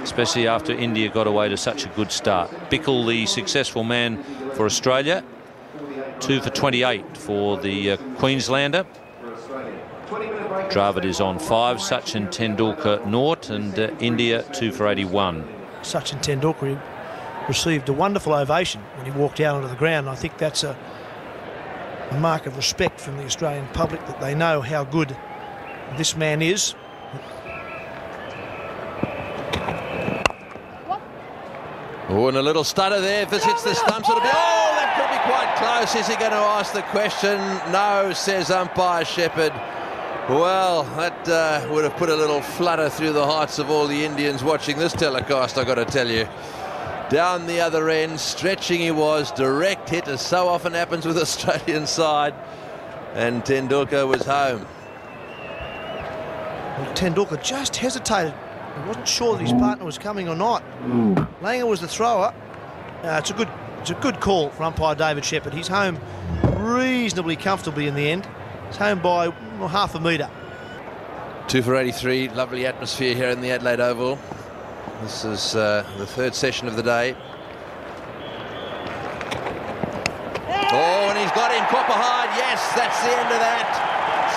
especially after India got away to such a good start. Bickle, the successful man for Australia, 2 for 28 for the Queenslander. Dravid is on 5, Sachin Tendulkar 0, and India 2 for 81. Sachin Tendulkar received a wonderful ovation when he walked out onto the ground. I think that's a mark of respect from the Australian public, that they know how good this man is. Oh, and a little stutter there. If this hits the stumps, it'll be... Oh, that could be quite close. Is he going to ask the question? No, says umpire Shepherd. Well, that would have put a little flutter through the hearts of all the Indians watching this telecast, I've got to tell you. Down the other end, stretching he was, direct hit, as so often happens with Australian side, and Tendulkar was home. Well, Tendulkar just hesitated. He wasn't sure that his partner was coming or not. Langer was the thrower. It's a good call for umpire David Shepherd. He's home reasonably comfortably in the end. He's home by half a metre. 2 for 83, lovely atmosphere here in the Adelaide Oval. This is the 3rd session of the day. Oh, and he's got him. caught behind. Yes, that's the end of that.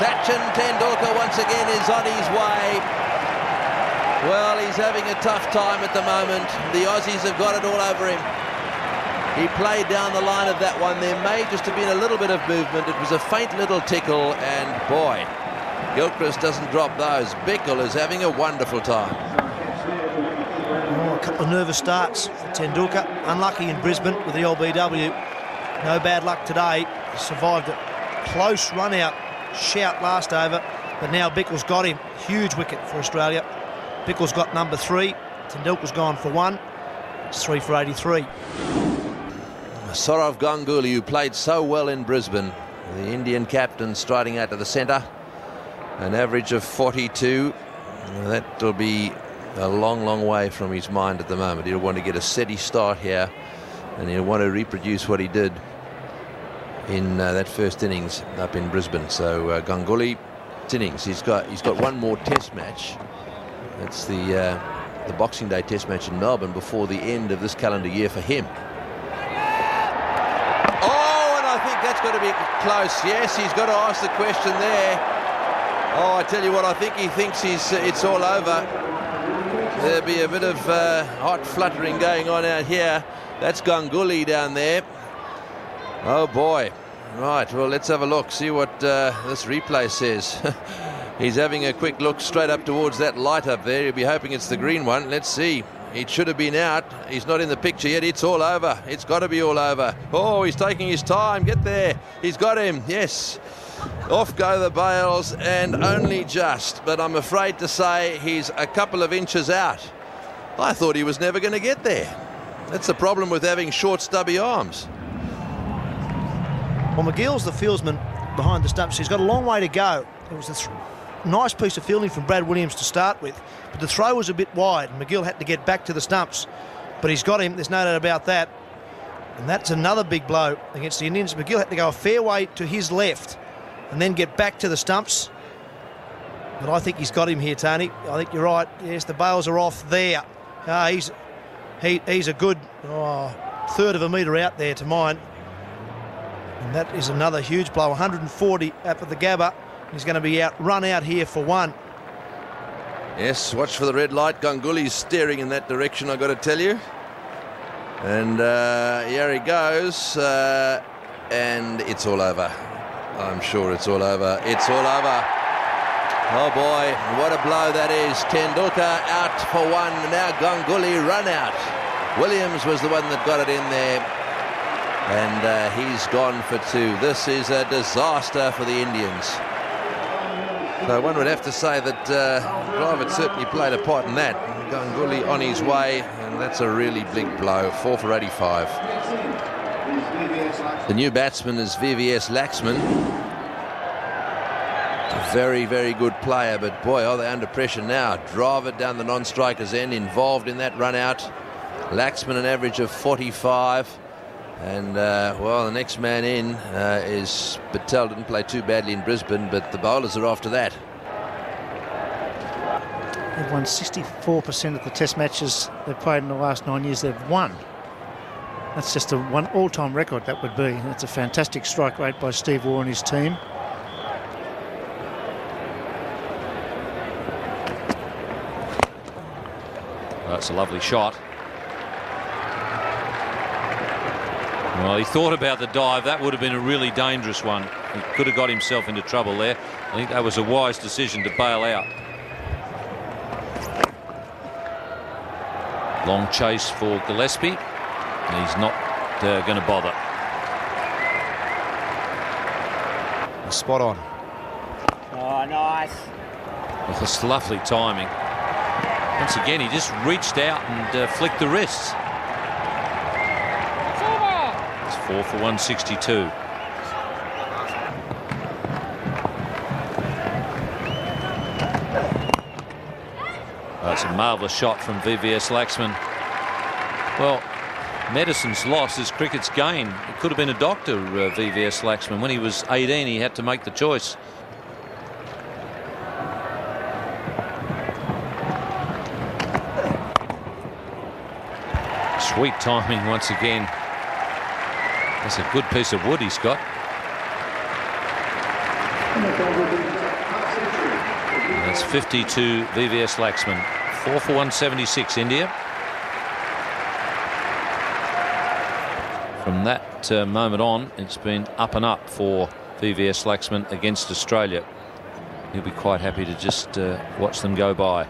Sachin Tendulkar once again is on his way. Well, he's having a tough time at the moment. The Aussies have got it all over him. He played down the line of that one. There may just have been a little bit of movement. It was a faint little tickle, and boy, Gilchrist doesn't drop those. Bickle is having a wonderful time. Oh, a couple of nervous starts for Tendulkar. Unlucky in Brisbane with the LBW. No bad luck today. He survived a close run-out shout last over, but now Bickle's got him. Huge wicket for Australia. Bickle's got number 3. Tendulkar's gone for 1. It's 3 for 83. Saurav Ganguly, who played so well in Brisbane, the Indian captain, striding out to the centre. An average of 42. That'll be a long, long way from his mind at the moment. He'll want to get a steady start here, and he'll want to reproduce what he did in that first innings up in Brisbane. So Ganguly, innings. He's got one more Test match. That's the Boxing Day Test match in Melbourne before the end of this calendar year for him. Oh, and I think that's got to be close. Yes, he's got to ask the question there. Oh, I tell you what, I think he thinks it's all over. There'll be a bit of hot fluttering going on out here. That's Ganguly down there. Oh boy. Right, well, let's have a look, see what this replay says. He's having a quick look straight up towards that light up there. He'll be hoping it's the green one. Let's see. It should have been out. He's not in the picture yet. It's all over. It's got to be all over. Oh, he's taking his time. Get there. He's got him. Yes. Off go the bails, and only just. But I'm afraid to say he's a couple of inches out. I thought he was never going to get there. That's the problem with having short, stubby arms. Well, McGill's the fieldsman behind the stumps. He's got a long way to go. It was a nice piece of fielding from Brad Williams to start with, but the throw was a bit wide, and McGill had to get back to the stumps. But he's got him, there's no doubt about that. And that's another big blow against the Indians. McGill had to go a fair way to his left and then get back to the stumps. But I think he's got him here, Tony. I think you're right. Yes, the bails are off there. He's a good third of a metre out there to mine. And that is another huge blow. 140 up at the Gabba. He's going to be run out here for 1. Yes, watch for the red light. Ganguly's staring in that direction, I've got to tell you. And here he goes. And it's all over. I'm sure it's all over. It's all over. Oh boy, what a blow that is. Tendulkar out for 1. Now Ganguly run out. Williams was the one that got it in there. And he's gone for 2. This is a disaster for the Indians. So one would have to say that Dravid certainly played a part in that. Ganguly on his way, and that's a really big blow. 4 for 85. The new batsman is VVS Laxman. A very, very good player, but boy, are they under pressure now. Dravid down the non-striker's end, involved in that run out. Laxman an average of 45. And, well, the next man in is Patel. Didn't play too badly in Brisbane, but the bowlers are after that. They've won 64% of the Test matches they've played in the last 9 years. They've won. That's just one all-time record, that would be. That's a fantastic strike rate by Steve Waugh and his team. That's a lovely shot. Well, he thought about the dive. That would have been a really dangerous one. He could have got himself into trouble there. I think that was a wise decision to bail out. Long chase for Gillespie. He's not going to bother. Spot on. Oh, nice. Well, that's lovely timing. Once again, he just reached out and flicked the wrists. 4 for 162. That's a marvellous shot from VVS Laxman. Well, medicine's loss is cricket's gain. It could have been a doctor, VVS Laxman. When he was 18, he had to make the choice. Sweet timing once again. That's a good piece of wood he's got. That's 50 to VVS Laxman. 4 for 176, India. From that moment on, it's been up and up for VVS Laxman against Australia. He'll be quite happy to just watch them go by.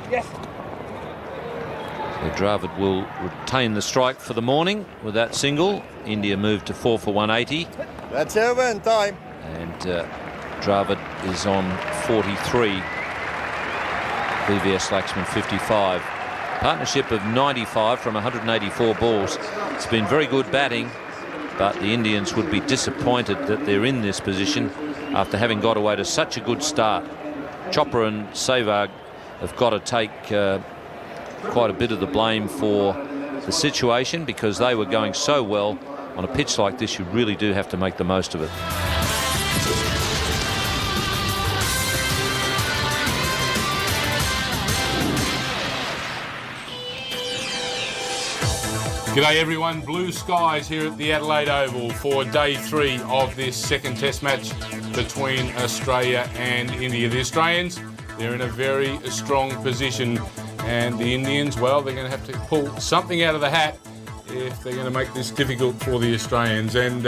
Yes. So Dravid will retain the strike for the morning with that single. India moved to 4 for 180. That's over in time. And Dravid is on 43. VVS Laxman 55. Partnership of 95 from 184 balls. It's been very good batting, but the Indians would be disappointed that they're in this position after having got away to such a good start. Chopra and Sehwag have got to take quite a bit of the blame for the situation, because they were going so well. On a pitch like this, you really do have to make the most of it. G'day everyone, blue skies here at the Adelaide Oval for day 3 of this second test match between Australia and India. The Australians, they're in a very strong position, and the Indians, well, they're going to have to pull something out of the hat if they're going to make this difficult for the Australians. And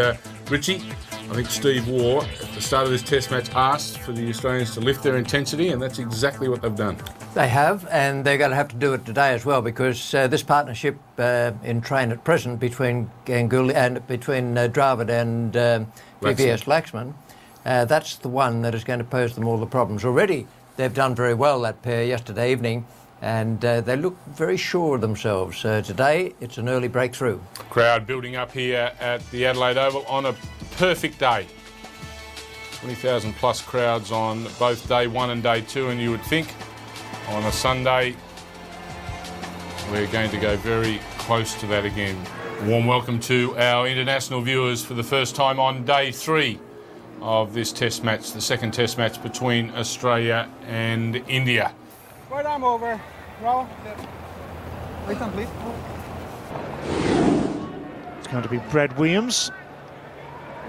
Richie, I think Steve Waugh at the start of this test match asked for the Australians to lift their intensity, and that's exactly what they've done. They have, and they're going to have to do it today as well, because this partnership in train at present between Ganguly and between Dravid and VVS Laxman, that's the one that is going to pose them all the problems. Already they've done very well, that pair, yesterday evening, and they look very sure of themselves. Today it's an early breakthrough. Crowd building up here at the Adelaide Oval on a perfect day. 20,000 plus crowds on both day 1 and day 2, and you would think on a Sunday we're going to go very close to that again. Warm welcome to our international viewers for the first time on day 3 of this test match, the second test match between Australia and India. Right arm over. Roll. Right on, please. It's going to be Brad Williams.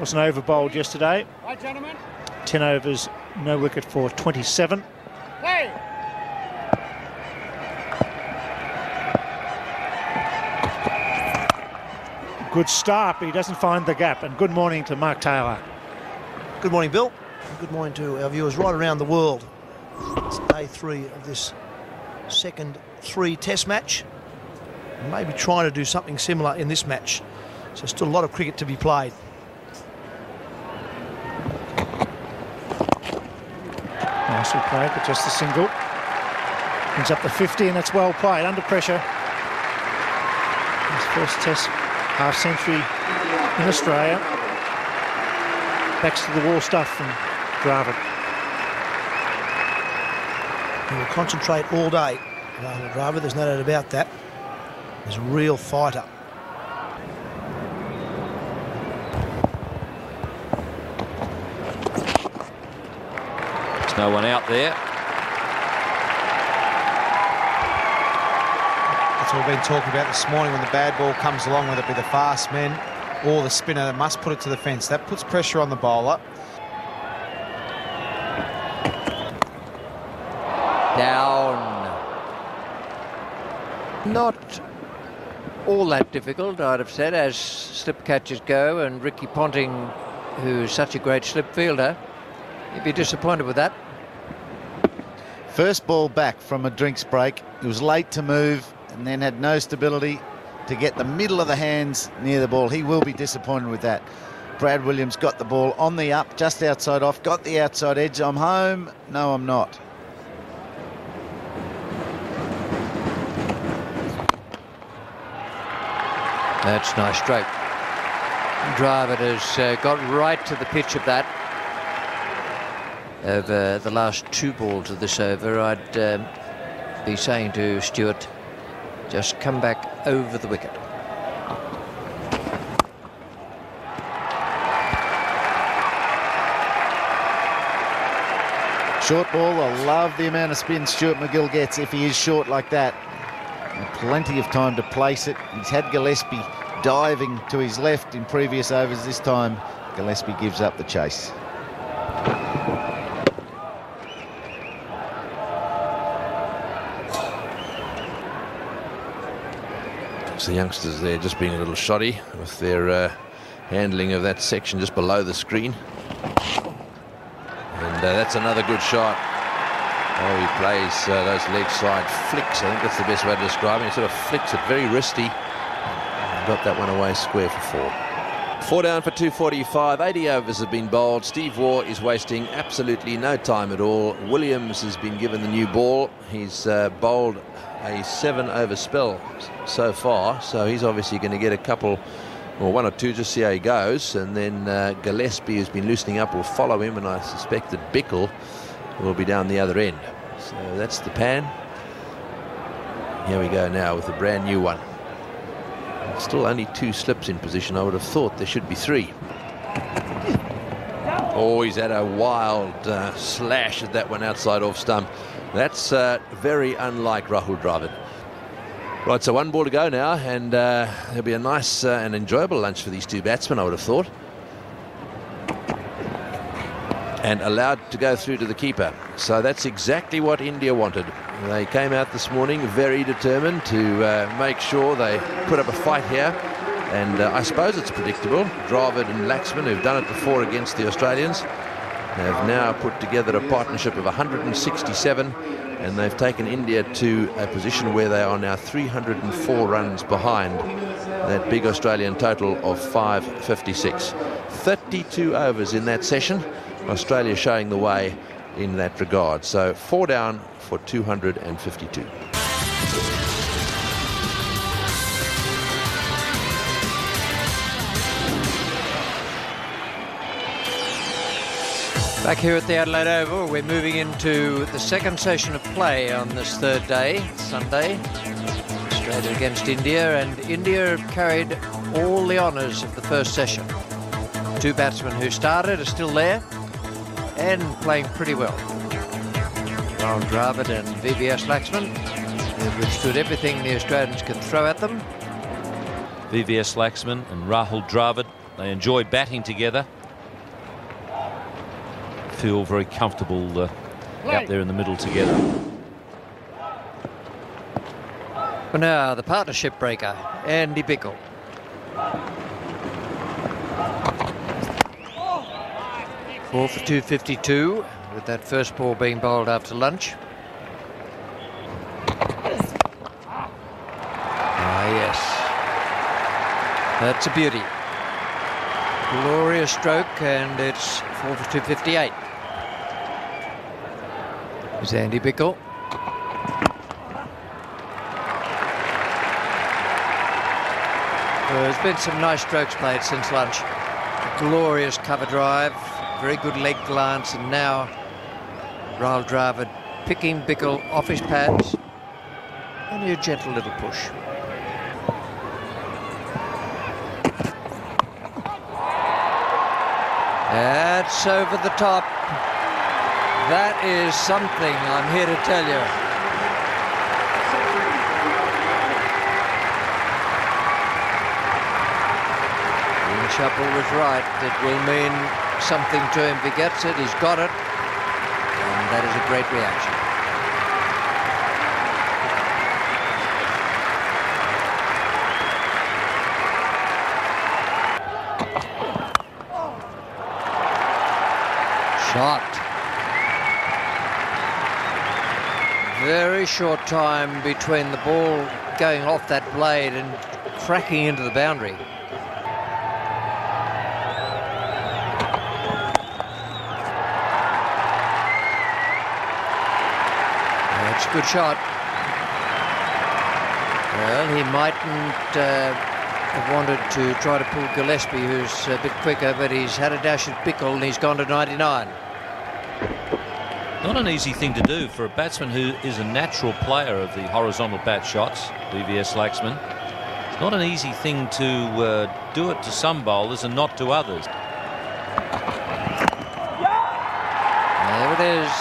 Was an over bowled yesterday. Right, gentlemen. 10 overs, no wicket for 27. Hey! Good start, but he doesn't find the gap. And good morning to Mark Taylor. Good morning, Bill. And good morning to our viewers right around the world. It's day 3 of this second 3 test match. Maybe trying to do something similar in this match. So still a lot of cricket to be played. Nicely played, but just a single. Brings up the 50, and that's well played under pressure. His first test half century in Australia. Backs to the wall stuff from Dravid. He will concentrate all day. Dravid, there's no doubt about that. He's a real fighter. There's no one out there. That's what we've been talking about this morning. When the bad ball comes along, whether it be the fast men or the spinner, that must put it to the fence. That puts pressure on the bowler. Down. Not all that difficult, I'd have said, as slip catches go, and Ricky Ponting, who's such a great slip fielder, you'd be disappointed with that. First ball back from a drinks break. He was late to move and then had no stability to get the middle of the hands near the ball. He will be disappointed with that. Brad Williams got the ball on the up, just outside off, got the outside edge. I'm home. No, I'm not. That's nice straight. Dravid has got right to the pitch of that. Over the last 2 balls of this over, I'd be saying to Stewart, just come back over the wicket. Short ball. I love the amount of spin Stuart McGill gets if he is short like that. And plenty of time to place it. He's had Gillespie diving to his left in previous overs. This time, Gillespie gives up the chase. So the youngsters there just being a little shoddy with their handling of that section just below the screen. And that's another good shot. Oh, he plays those leg side flicks. I think that's the best way to describe it. He sort of flicks it very wristy. Got that one away square for 4. 4 down for 245. 80 overs have been bowled. Steve Waugh is wasting absolutely no time at all. Williams has been given the new ball. He's bowled a 7-over spell so far, so he's obviously going to get a couple, or 1 or 2, just see how he goes. And then Gillespie, who's been loosening up, will follow him, and I suspect that Bickle will be down the other end. So that's the pan. Here we go now with a brand new one. Still only 2 slips in position. I would have thought there should be 3. Oh, he's had a wild slash at that one outside off stump. That's very unlike Rahul Dravid. Right, so 1 ball to go now, and there'll be a nice and enjoyable lunch for these 2 batsmen, I would have thought. And allowed to go through to the keeper. So that's exactly what India wanted. They came out this morning very determined to make sure they put up a fight here. And I suppose it's predictable. Dravid and Laxman, who've done it before against the Australians, have now put together a partnership of 167, and they've taken India to a position where they are now 304 runs behind that big Australian total of 556. 32 overs in that session. Australia showing the way in that regard. So 4 down for 252. Back here at the Adelaide Oval, we're moving into the second session of play on this 3rd day, Sunday. Australia against India, and India have carried all the honours of the first session. 2 batsmen who started are still there and playing pretty well. Rahul Dravid and VVS Laxman have withstood everything the Australians could throw at them. VVS Laxman and Rahul Dravid, they enjoy batting together. Feel very comfortable out there in the middle together. Well, now the partnership breaker, Andy Bickle. Four for 252, with that first ball being bowled after lunch. Ah, yes. That's a beauty. Glorious stroke, and it's 4 for 258. Here's Andy Bickle. There's been some nice strokes played since lunch. A glorious cover drive, very good leg glance, and now Rahul Dravid picking Bickle off his pads. Only a gentle little push. That's over the top. That is something, I'm here to tell you. Chappell was right. It will mean something to him if he gets it. He's got it. And that is a great reaction. Shot. Very short time between the ball going off that blade and cracking into the boundary. That's a good shot. Well, he mightn't have wanted to try to pull Gillespie, who's a bit quicker, but he's had a dash at Bickle and he's gone to 99. Not an easy thing to do for a batsman who is a natural player of the horizontal bat shots, BVS Laxman. It's not an easy thing to do it to some bowlers and not to others. There it is.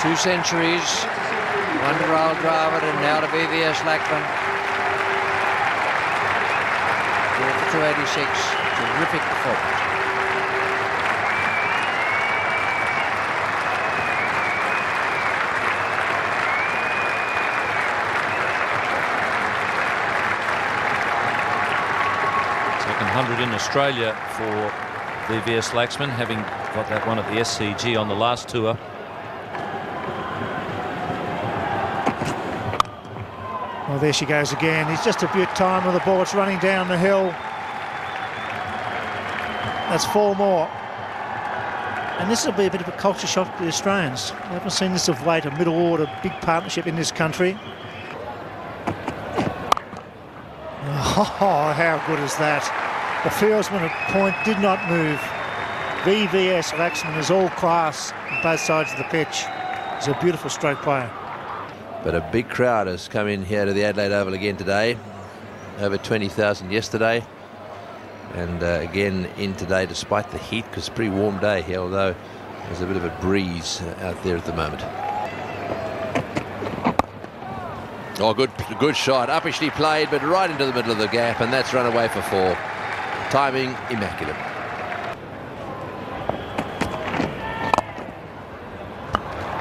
2 centuries, 1 to Rahul Dravid and now to BVS Laxman. to 86. Terrific performance. Second 100 in Australia for VVS Laxman, having got that one at the SCG on the last tour. Well, there she goes again. It's just a bit time with the ball. It's running down the hill. That's 4 more. And this will be a bit of a culture shock to the Australians. We haven't seen this of late, a middle order, big partnership in this country. Oh, how good is that? The fieldsman at point did not move. VVS Laxman is all class on both sides of the pitch. He's a beautiful stroke player. But a big crowd has come in here to the Adelaide Oval again today. Over 20,000 yesterday. And again in today despite the heat, because it's a pretty warm day here, although there's a bit of a breeze out there at the moment. Oh, good shot. Uppishly played, but right into the middle of the gap, and that's run away for 4. Timing immaculate.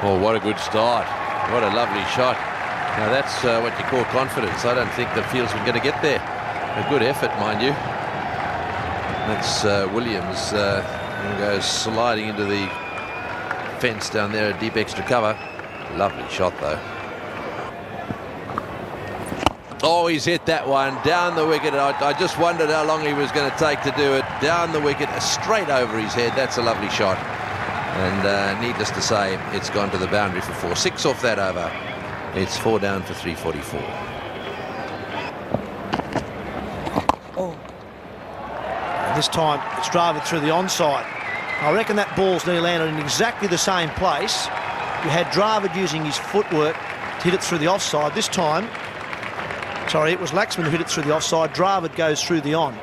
Oh, what a good start. What a lovely shot. Now that's what you call confidence. I don't think the fieldsman going to get there. A good effort, mind you. That's Williams goes sliding into the fence down there, a deep extra cover. Lovely shot though. Oh, he's hit that one down the wicket. I just wondered how long he was going to take to do it. Down the wicket, straight over his head. That's a lovely shot. And needless to say, it's gone to the boundary for 4. 6 off that over. It's 4 down for 344. And this time, it's driven through the onside. I reckon that ball's nearly landed in exactly the same place. You had Dravid using his footwork to hit it through the offside. This time, sorry, it was Laxman who hit it through the offside. Dravid goes through the on.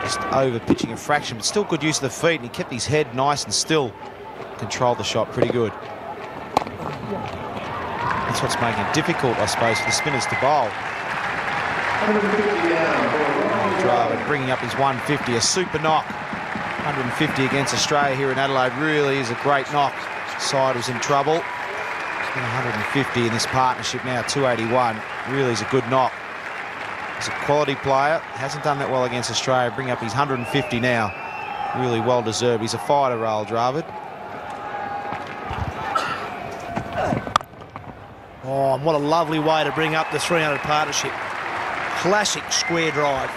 Just over pitching a fraction, but still good use of the feet, and he kept his head nice and still. Controlled the shot pretty good. That's what's making it difficult, I suppose, for the spinners to bowl. Dravid bringing up his 150, a super knock. 150 against Australia here in Adelaide really is a great knock. Side was in trouble. 150 in this partnership now, 281. Really is a good knock. He's a quality player. Hasn't done that well against Australia. Bring up his 150 now. Really well deserved. He's a fighter, Rahul Dravid. Oh, and what a lovely way to bring up the 300 partnership. Classic square drive.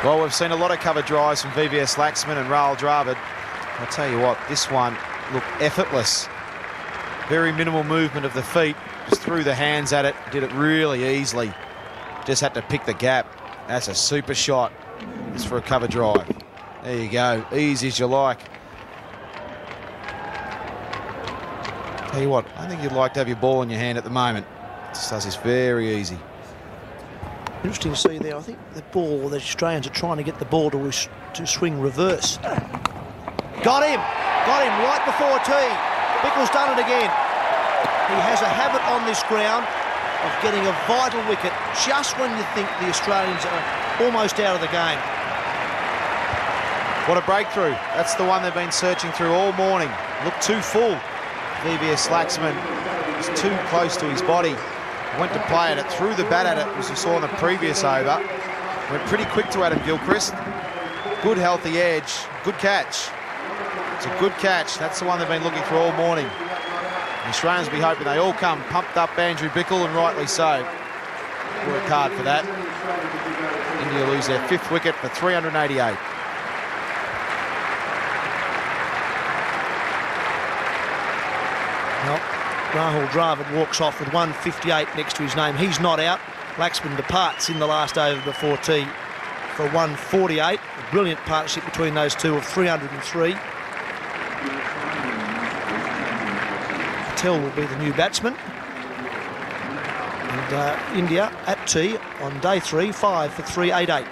Well, we've seen a lot of cover drives from VVS Laxman and Rahul Dravid. I'll tell you what, this one looked effortless. Very minimal movement of the feet. Just threw the hands at it. Did it really easily. Just had to pick the gap. That's a super shot. It's for a cover drive. There you go. Easy as you like. Tell you what, I think you'd like to have your ball in your hand at the moment. It just does this very easy. Interesting to see there. I think the ball, the Australians are trying to get the ball to swing reverse. Got him right before tee. Bickle's done it again. He has a habit on this ground of getting a vital wicket just when you think the Australians are almost out of the game. What a breakthrough. That's the one they've been searching through all morning. Looked too full. VVS Laxman was too close to his body. Went to play at it, threw the bat at it, as you saw in the previous over. Went pretty quick to Adam Gilchrist. Good healthy edge, good catch. It's a good catch. That's the one they've been looking for all morning. The Australians will be hoping they all come pumped up Andrew Bickle, and rightly so. Worked hard for that. India lose their 5th wicket for 388. Well, Rahul Dravid walks off with 158 next to his name. He's not out. Laxman departs in the last over before tea for 148. A brilliant partnership between those two of 303. Patel will be the new batsman. And India at tea on day 3, 5 for 388.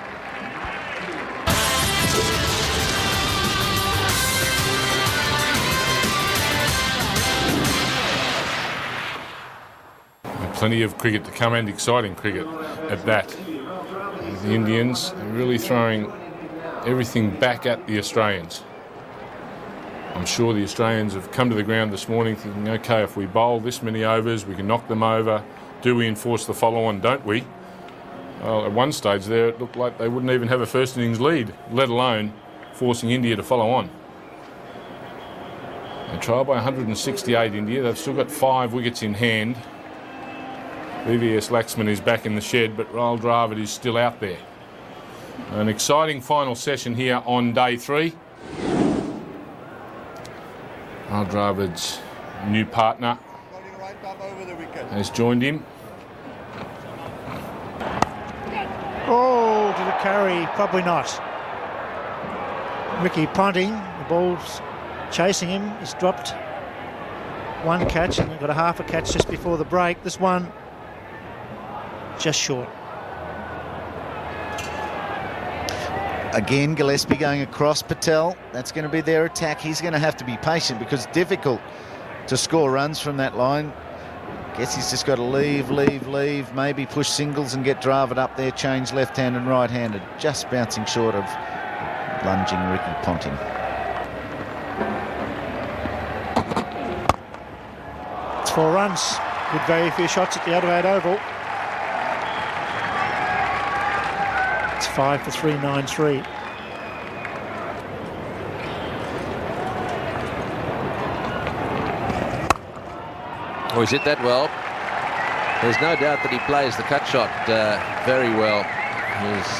Plenty of cricket to come, and exciting cricket at that. the Indians, and really throwing everything back at the Australians. I'm sure the Australians have come to the ground this morning thinking, okay, if we bowl this many overs, we can knock them over. Do we enforce the follow-on, don't we? Well, at one stage there, it looked like they wouldn't even have a first innings lead, let alone forcing India to follow on. They trail by 168, India. They've still got 5 wickets in hand. BTS Laxman is back in the shed, but Rahul Dravid is still out there. An exciting final session here on day 3. Rahul Dravid's new partner has joined him. Oh, did it carry? Probably not. Ricky Ponting, the ball's chasing him. He's dropped 1 catch and got a half a catch just before the break. This one just short. Again, Gillespie going across Patel. That's going to be their attack. He's going to have to be patient because it's difficult to score runs from that line. Guess he's just got to leave, maybe push singles and get Dravid up there, change left-handed and right-handed. Just bouncing short of lunging Ricky Ponting. It's 4 runs with very few shots at the Adelaide Oval. It's 5 for 393. Oh, he's hit that well. There's no doubt that he plays the cut shot very well. He's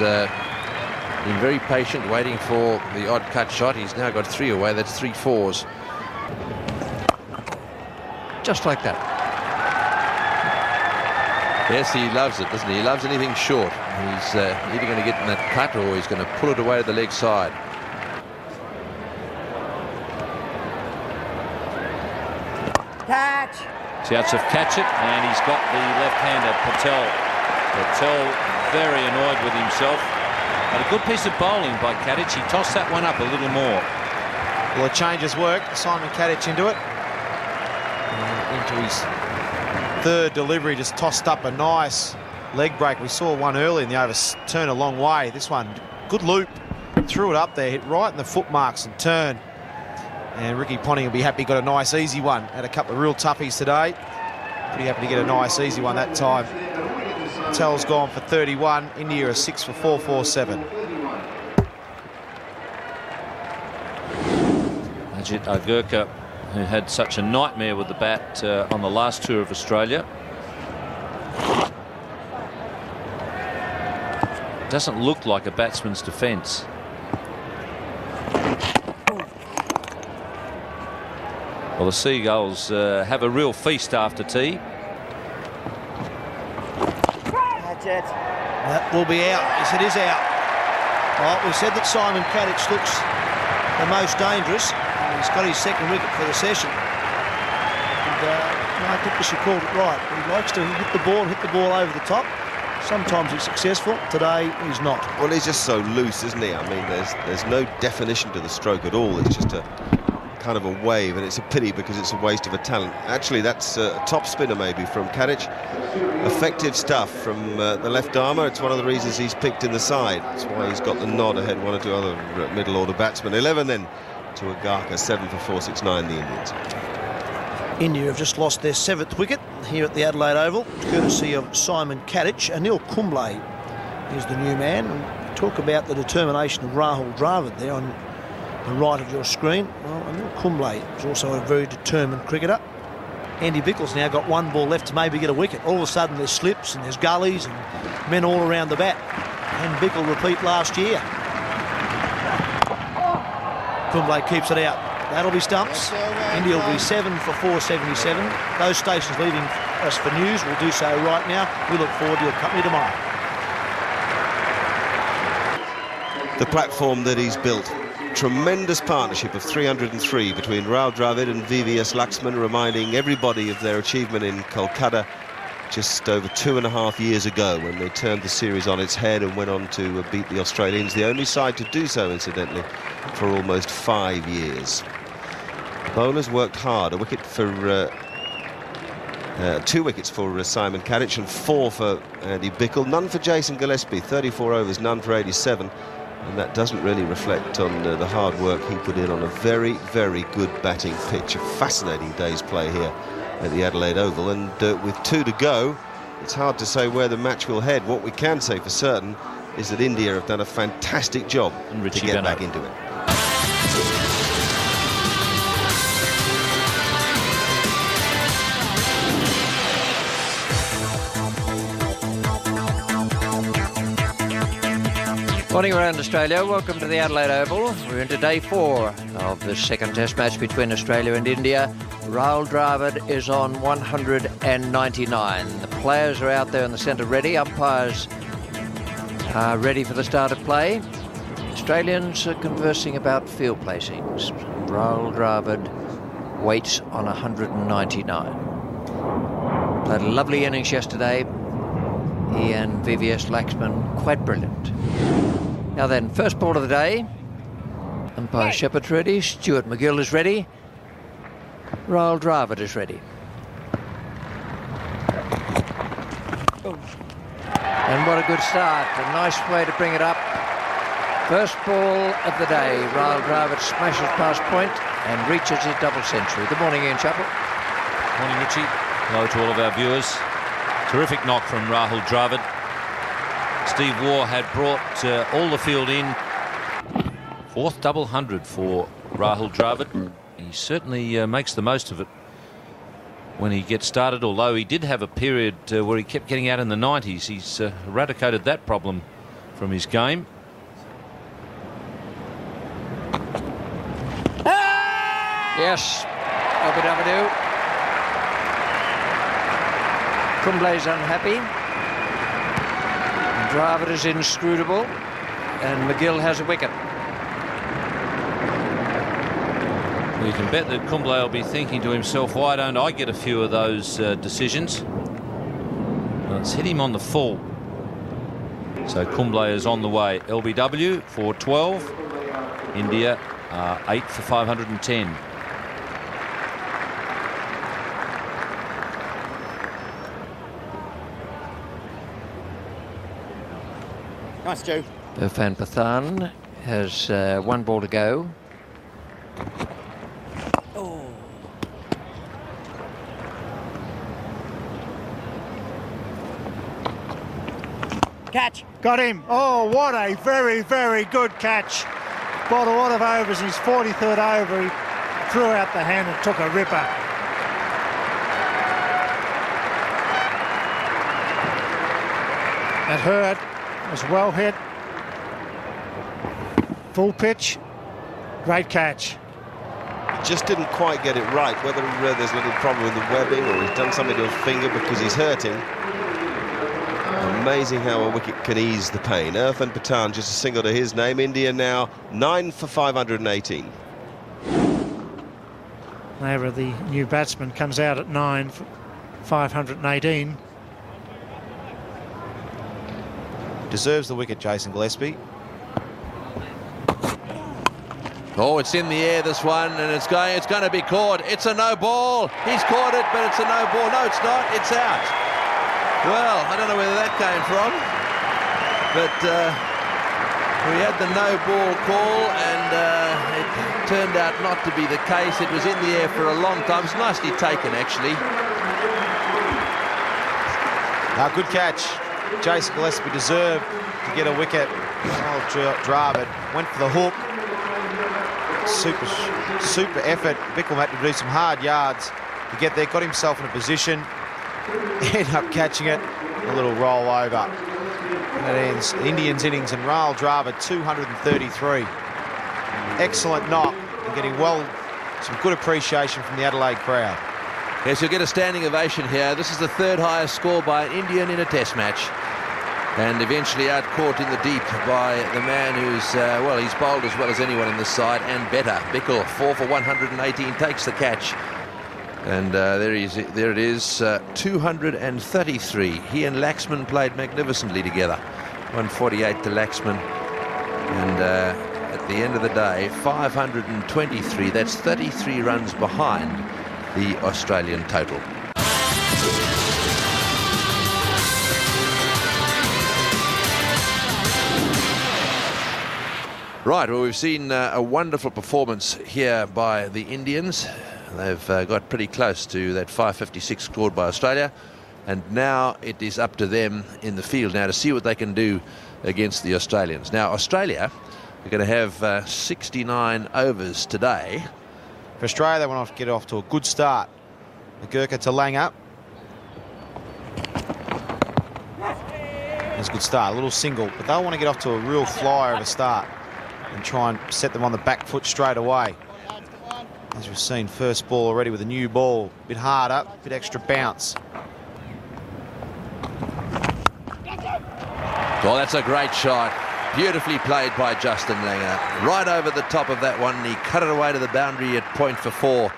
been very patient, waiting for the odd cut shot. He's now got 3 away. That's 3 fours. Just like that. Yes, he loves it, doesn't he? He loves anything short. He's either going to get in that cut or he's going to pull it away to the leg side. Catch! Shouts of catch it, and he's got the left-hander, Patel. Patel very annoyed with himself. But a good piece of bowling by Kadich. He tossed that one up a little more. Well, the changes work. Simon Kadich into it. Into his 3rd delivery, just tossed up a nice leg break. We saw one early in the over turn a long way. This one, good loop. Threw it up there, hit right in the foot marks and turn. And Ricky Ponting will be happy, got a nice easy one. Had a couple of real toughies today. Pretty happy to get a nice easy one that time. Patel's gone for 31. India are 6 for 447. Ajit Agarkar, who had such a nightmare with the bat on the last tour of Australia. Doesn't look like a batsman's defence. Well, the Seagulls have a real feast after tea. That will be out. Yes, it is out. Well, we said that Simon Kadich looks the most dangerous. He's got his 2nd wicket for the session. And I think you called it right. He likes to hit the ball over the top. Sometimes he's successful. Today, he's not. Well, he's just so loose, isn't he? I mean, there's no definition to the stroke at all. It's just a kind of a wave, and it's a pity because it's a waste of a talent. Actually, that's a top spinner maybe from Kadich. Effective stuff from the left armour. It's one of the reasons he's picked in the side. That's why he's got the nod ahead 1 or 2 other middle order batsmen. 11 then to Agarkar, 7 for 469 the Indians. India have just lost their 7th wicket here at the Adelaide Oval, courtesy of Simon Kadich. Anil Kumble is the new man. And talk about the determination of Rahul Dravid there on the right of your screen. Well, Anil Kumble is also a very determined cricketer. Andy Bickle's now got 1 ball left to maybe get a wicket. All of a sudden there's slips and there's gullies and men all around the bat. And Bickle repeat last year. Kumble keeps it out. That'll be Stumps. India will be 7 for 477. Those stations leaving us for news will do so right now. We look forward to your company tomorrow. The platform that he's built. Tremendous partnership of 303 between Rahul Dravid and VVS Laxman, reminding everybody of their achievement in Kolkata just over 2.5 years ago when they turned the series on its head and went on to beat the Australians, the only side to do so, incidentally, for almost 5 years. Bowlers worked hard. A wicket for 2 wickets for Simon Kadich and 4 for Andy Bickle. None for Jason Gillespie, 34 overs, none for 87. And that doesn't really reflect on the hard work he put in on a very, very good batting pitch. A fascinating day's play here at the Adelaide Oval. And with 2 to go, it's hard to say where the match will head. What we can say for certain is that India have done a fantastic job to get back into it. Morning around Australia, welcome to the Adelaide Oval. We're into day 4 of the second test match between Australia and India. Rahul Dravid is on 199. The players are out there in the centre ready, umpires are ready for the start of play. Australians are conversing about field placings. Rahul Dravid waits on 199. Played a lovely innings yesterday. He and VVS Laxman quite brilliant. Now then, first ball of the day. Umpire Shepherd's ready. Stuart McGill is ready. Rahul Dravid is ready. And what a good start. A nice way to bring it up. First ball of the day. Rahul Dravid smashes past point and reaches his double century. Good morning, Ian Chappell. Morning, Richie. Hello to all of our viewers. Terrific knock from Rahul Dravid. Steve Waugh had brought all the field in. 4th double hundred for Rahul Dravid. He certainly makes the most of it when he gets started, although he did have a period where he kept getting out in the 90s. He's eradicated that problem from his game. Yes, Obadabadoo. Kumble's unhappy. Dravid is inscrutable, and McGill has a wicket. Well, you can bet that Kumble will be thinking to himself, why don't I get a few of those decisions? Well, it's hit him on the full. So Kumble is on the way. LBW for 12. India 8 for 510. Nice, Joe. Irfan Pathan has 1 ball to go. Oh. Catch. Got him. Oh, what a very, very good catch. Bought a lot of overs in his 43rd over. He threw out the hand and took a ripper. That hurt. It was well hit. Full pitch. Great catch. Just didn't quite get it right. Whether there's a little problem with the webbing or he's done something to his finger because he's hurting. Amazing how a wicket can ease the pain. Irfan Pathan, just a single to his name. India now 9 for 518. However, the new batsman comes out at 9 for 518. Deserves the wicket, Jason Gillespie. Oh, it's in the air, this one, and it's going to be caught. It's a no ball. He's caught it, but it's a no ball. No, it's not. It's out. Well, I don't know whether that came from, but we had the no ball call, and it turned out not to be the case. It was in the air for a long time. It's nicely taken, actually. Good catch. Jason Gillespie deserved to get a wicket. Dravid went for the hook. Super effort. Bickle had to do some hard yards to get there. Got himself in a position. Ended up catching it. A little roll over. And that ends Indians innings, and Rahul Dravid 233. Excellent knock and getting some good appreciation from the Adelaide crowd. Yes, you'll get a standing ovation here. This is the 3rd highest score by an Indian in a test match. And eventually out caught in the deep by the man who's, well, he's bowled as well as anyone in this side and better. Bickle, 4 for 118, takes the catch. And there it is, 233. He and Laxman played magnificently together. 148 to Laxman. And at the end of the day, 523. That's 33 runs behind the Australian total. Right, well, we've seen a wonderful performance here by the Indians. They've got pretty close to that 556 scored by Australia. And now it is up to them in the field now to see what they can do against the Australians. Now, Australia are going to have 69 overs today. For Australia, they want to get off to a good start. The Gurkha to Langer. That's a good start, a little single, but they'll want to get off to a real flyer of a start and try and set them on the back foot straight away. As we've seen, first ball already with a new ball. A bit harder, a bit extra bounce. Oh, that's a great shot. Beautifully played by Justin Langer. Right over the top of that one. He cut it away to the boundary at point for 4.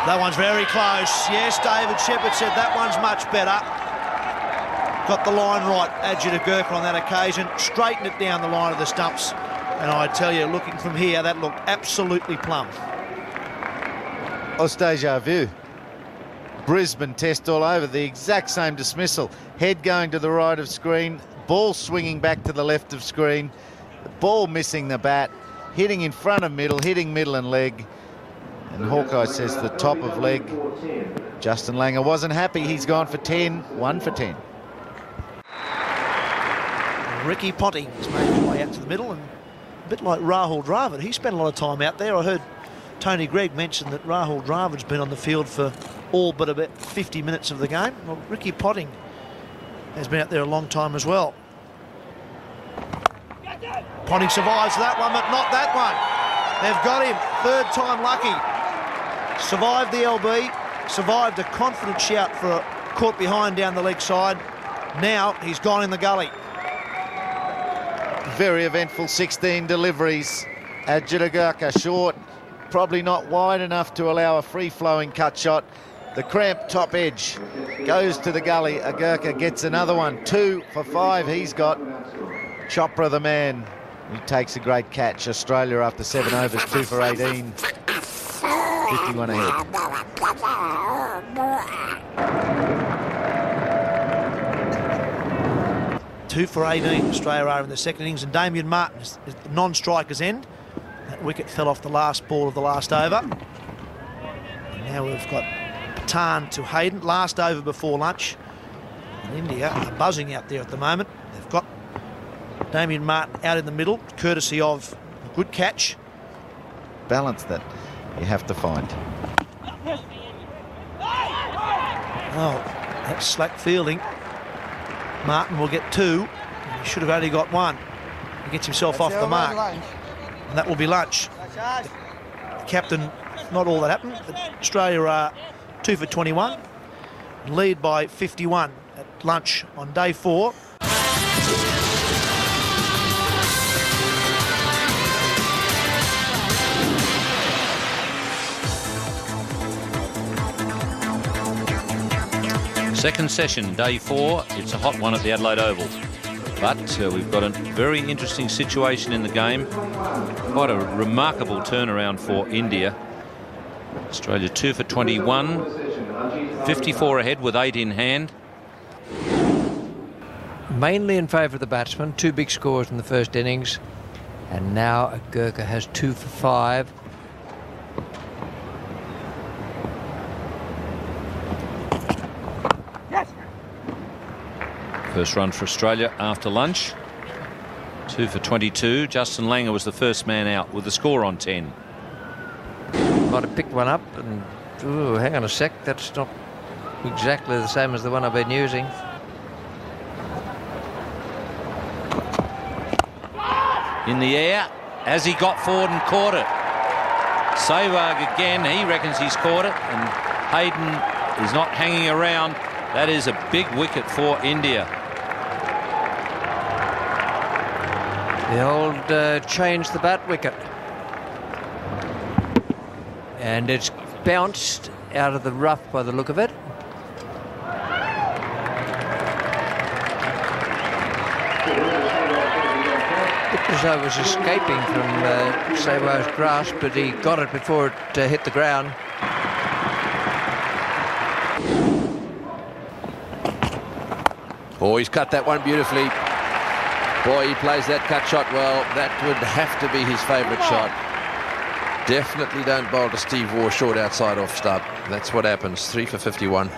That one's very close. Yes, David Shepherd said that one's much better. Got the line right, Adjutor Gurkha on that occasion. Straightened it down the line of the stumps. And I tell you, looking from here, that looked absolutely plumb. Oh, deja vu. Brisbane test all over, the exact same dismissal. Head going to the right of screen, ball swinging back to the left of screen, the ball missing the bat, hitting in front of middle, hitting middle and leg. And Hawkeye says the top of leg. Justin Langer wasn't happy. He's gone for 10, 1 for 10. Ricky Ponting has made his way out to the middle, and a bit like Rahul Dravid. He spent a lot of time out there. I heard Tony Gregg mention that Rahul Dravid's been on the field for all but about 50 minutes of the game. Well, Ricky Ponting has been out there a long time as well. Ponting survives that one, but not that one. They've got him. Third time lucky. Survived the LB, survived a confident shout for a caught behind down the leg side. Now he's gone in the gully. Very eventful 16 deliveries. Adjutor Gurkha short, probably not wide enough to allow a free-flowing cut shot. The cramp top edge goes to the gully. Gurkha gets another one. 2 for 5 he's got. Chopra the man. He takes a great catch. Australia after 7 overs, 2 for 18. 51 ahead. Two for 18, Australia are in the second innings, and Damien Martin is the non-striker's end. That wicket fell off the last ball of the last over. And now we've got Patan to Hayden, last over before lunch. And India are buzzing out there at the moment. They've got Damien Martin out in the middle, courtesy of a good catch. Balance that you have to find. Oh, that's slack fielding. Martin will get 2. He should have only got 1. He gets himself off the mark. And that will be lunch. The captain, not all that happened, but Australia are 2 for 21. Lead by 51 at lunch on day 4. Second session, day 4. It's a hot one at the Adelaide Oval. But we've got a very interesting situation in the game. Quite a remarkable turnaround for India. Australia 2 for 21. 54 ahead with 8 in hand. Mainly in favour of the batsman. 2 big scores in the first innings. And now Gurkha has 2 for 5. First run for Australia after lunch. 2 for 22. Justin Langer was the first man out with the score on 10. Might have picked one up and... Ooh, hang on a sec. That's not exactly the same as the one I've been using. In the air as he got forward and caught it. Sehwag again. He reckons he's caught it. And Hayden is not hanging around. That is a big wicket for India. The old change the bat wicket. And it's bounced out of the rough by the look of it. Looked as though it was escaping from Sehwag's grasp, but he got it before it hit the ground. Oh, he's cut that one beautifully. Boy, he plays that cut shot well. That would have to be his favourite shot. Definitely don't bowl to Steve Waugh short outside off stump. That's what happens. 3 for 51.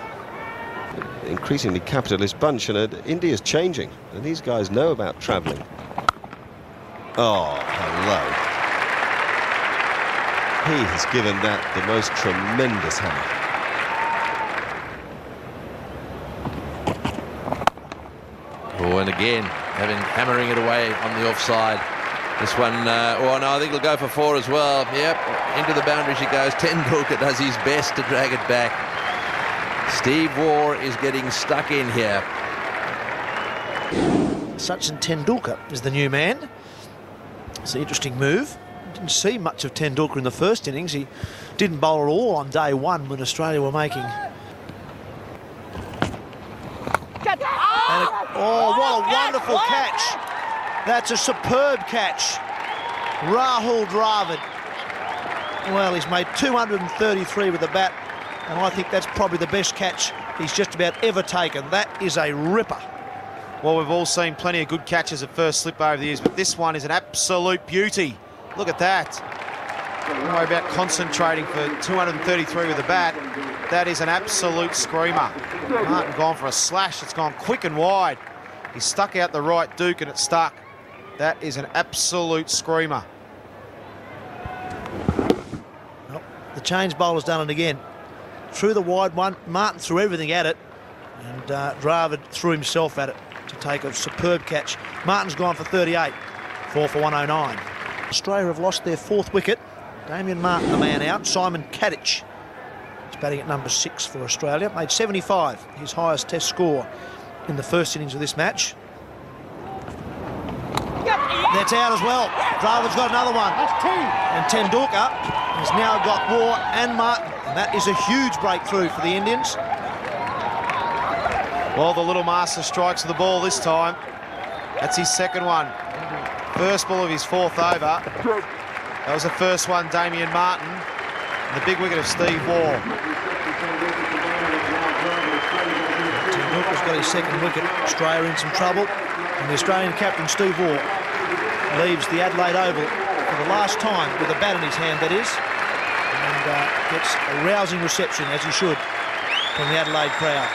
Increasingly capitalist bunch, and India's changing, and these guys know about travelling. Oh, hello. He has given that the most tremendous hammer. Oh, and again, hammering it away on the offside. This one, oh no, I think he'll go for 4 as well. Yep, into the boundary she goes. Tendulkar does his best to drag it back. Steve Waugh is getting stuck in here. Sachin Tendulkar is the new man. It's an interesting move. Didn't see much of Tendulkar in the first innings. He didn't bowl at all on day one when Australia were making. Oh, what a wonderful catch. That's a superb catch. Rahul Dravid. Well, he's made 233 with the bat, and I think that's probably the best catch he's just about ever taken. That is a ripper. Well, we've all seen plenty of good catches at first slip over the years, but this one is an absolute beauty. Look at that. Don't worry about concentrating for 233 with the bat. That is an absolute screamer. Martin gone for a slash. It's gone quick and wide. He stuck out the right Duke and it stuck. That is an absolute screamer. Well, the change bowler's done it again. Threw the wide one. Martin threw everything at it, and Dravid threw himself at it to take a superb catch. Martin's gone for 38, 4 for 109. Australia have lost their 4th wicket. Damien Martin, the man out. Simon Kadich is batting at number 6 for Australia. Made 75, his highest test score in the first innings of this match. That's out as well. Dravid's got another one. That's 2. And Tendulkar has now got Waugh and Martin. And that is a huge breakthrough for the Indians. Well, the little master strikes the ball this time. That's his second one. First ball of his 4th over. That was the first one, Damien Martin. And the big wicket of Steve Waugh. Tendulkar's got his 2nd wicket. Australia in some trouble. And the Australian captain, Steve Waugh, leaves the Adelaide Oval for the last time with a bat in his hand, that is. And gets a rousing reception, as he should, from the Adelaide crowd.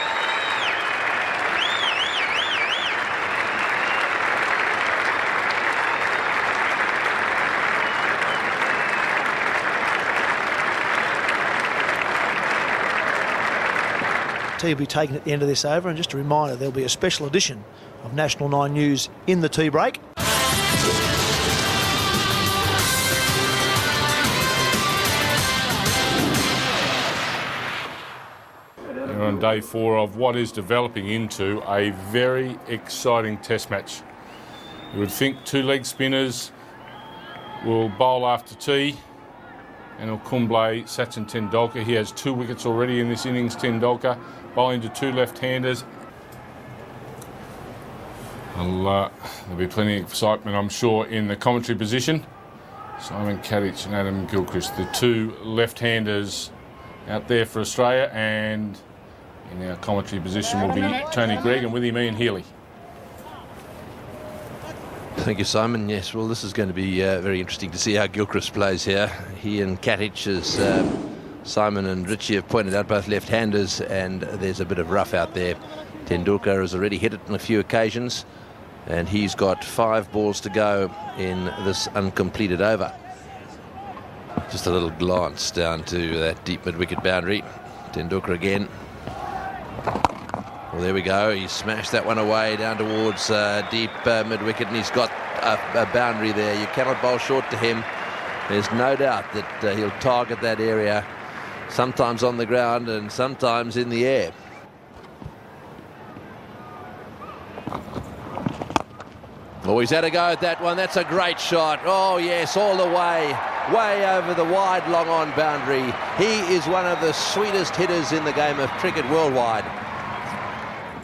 Tea will be taken at the end of this over, and just a reminder, there'll be a special edition of National 9 News in the tea break. We're on day 4 of what is developing into a very exciting test match. You would think 2 leg spinners will bowl after tea. Anil Kumble, Sachin Tendulkar. He has 2 wickets already in this innings, Tendulkar, bowling to 2 left-handers. There'll be plenty of excitement, I'm sure, in the commentary position. Simon Kadich and Adam Gilchrist, the 2 left-handers out there for Australia, and in our commentary position will be Tony Gregg, and with him Ian Healy. Thank you, Simon. Yes, well, this is going to be very interesting to see how Gilchrist plays here. He and Kadich, as Simon and Richie have pointed out, both left-handers, and there's a bit of rough out there. Tendulkar has already hit it on a few occasions, and he's got 5 balls to go in this uncompleted over. Just a little glance down to that deep mid-wicket boundary. Tendulkar again. Well, there we go. He smashed that one away down towards deep mid-wicket, and he's got a boundary there. You cannot bowl short to him. There's no doubt that he'll target that area, sometimes on the ground and sometimes in the air. Oh, he's had a go at that one. That's a great shot. Oh, yes, all the way. Way over the wide, long-on boundary. He is one of the sweetest hitters in the game of cricket worldwide.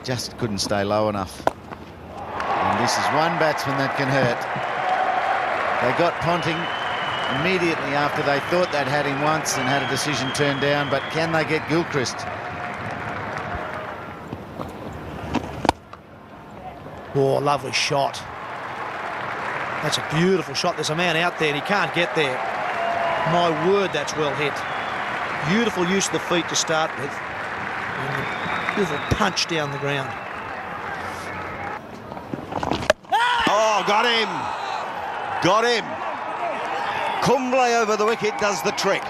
Just couldn't stay low enough. And this is one batsman that can hurt. They got Ponting immediately after they thought they'd had him once and had a decision turned down, but can they get Gilchrist? Oh, lovely shot. That's a beautiful shot. There's a man out there and he can't get there. My word, that's well hit. Beautiful use of the feet to start with. And a beautiful punch down the ground. Oh, got him. Got him. Kumble over the wicket does the trick.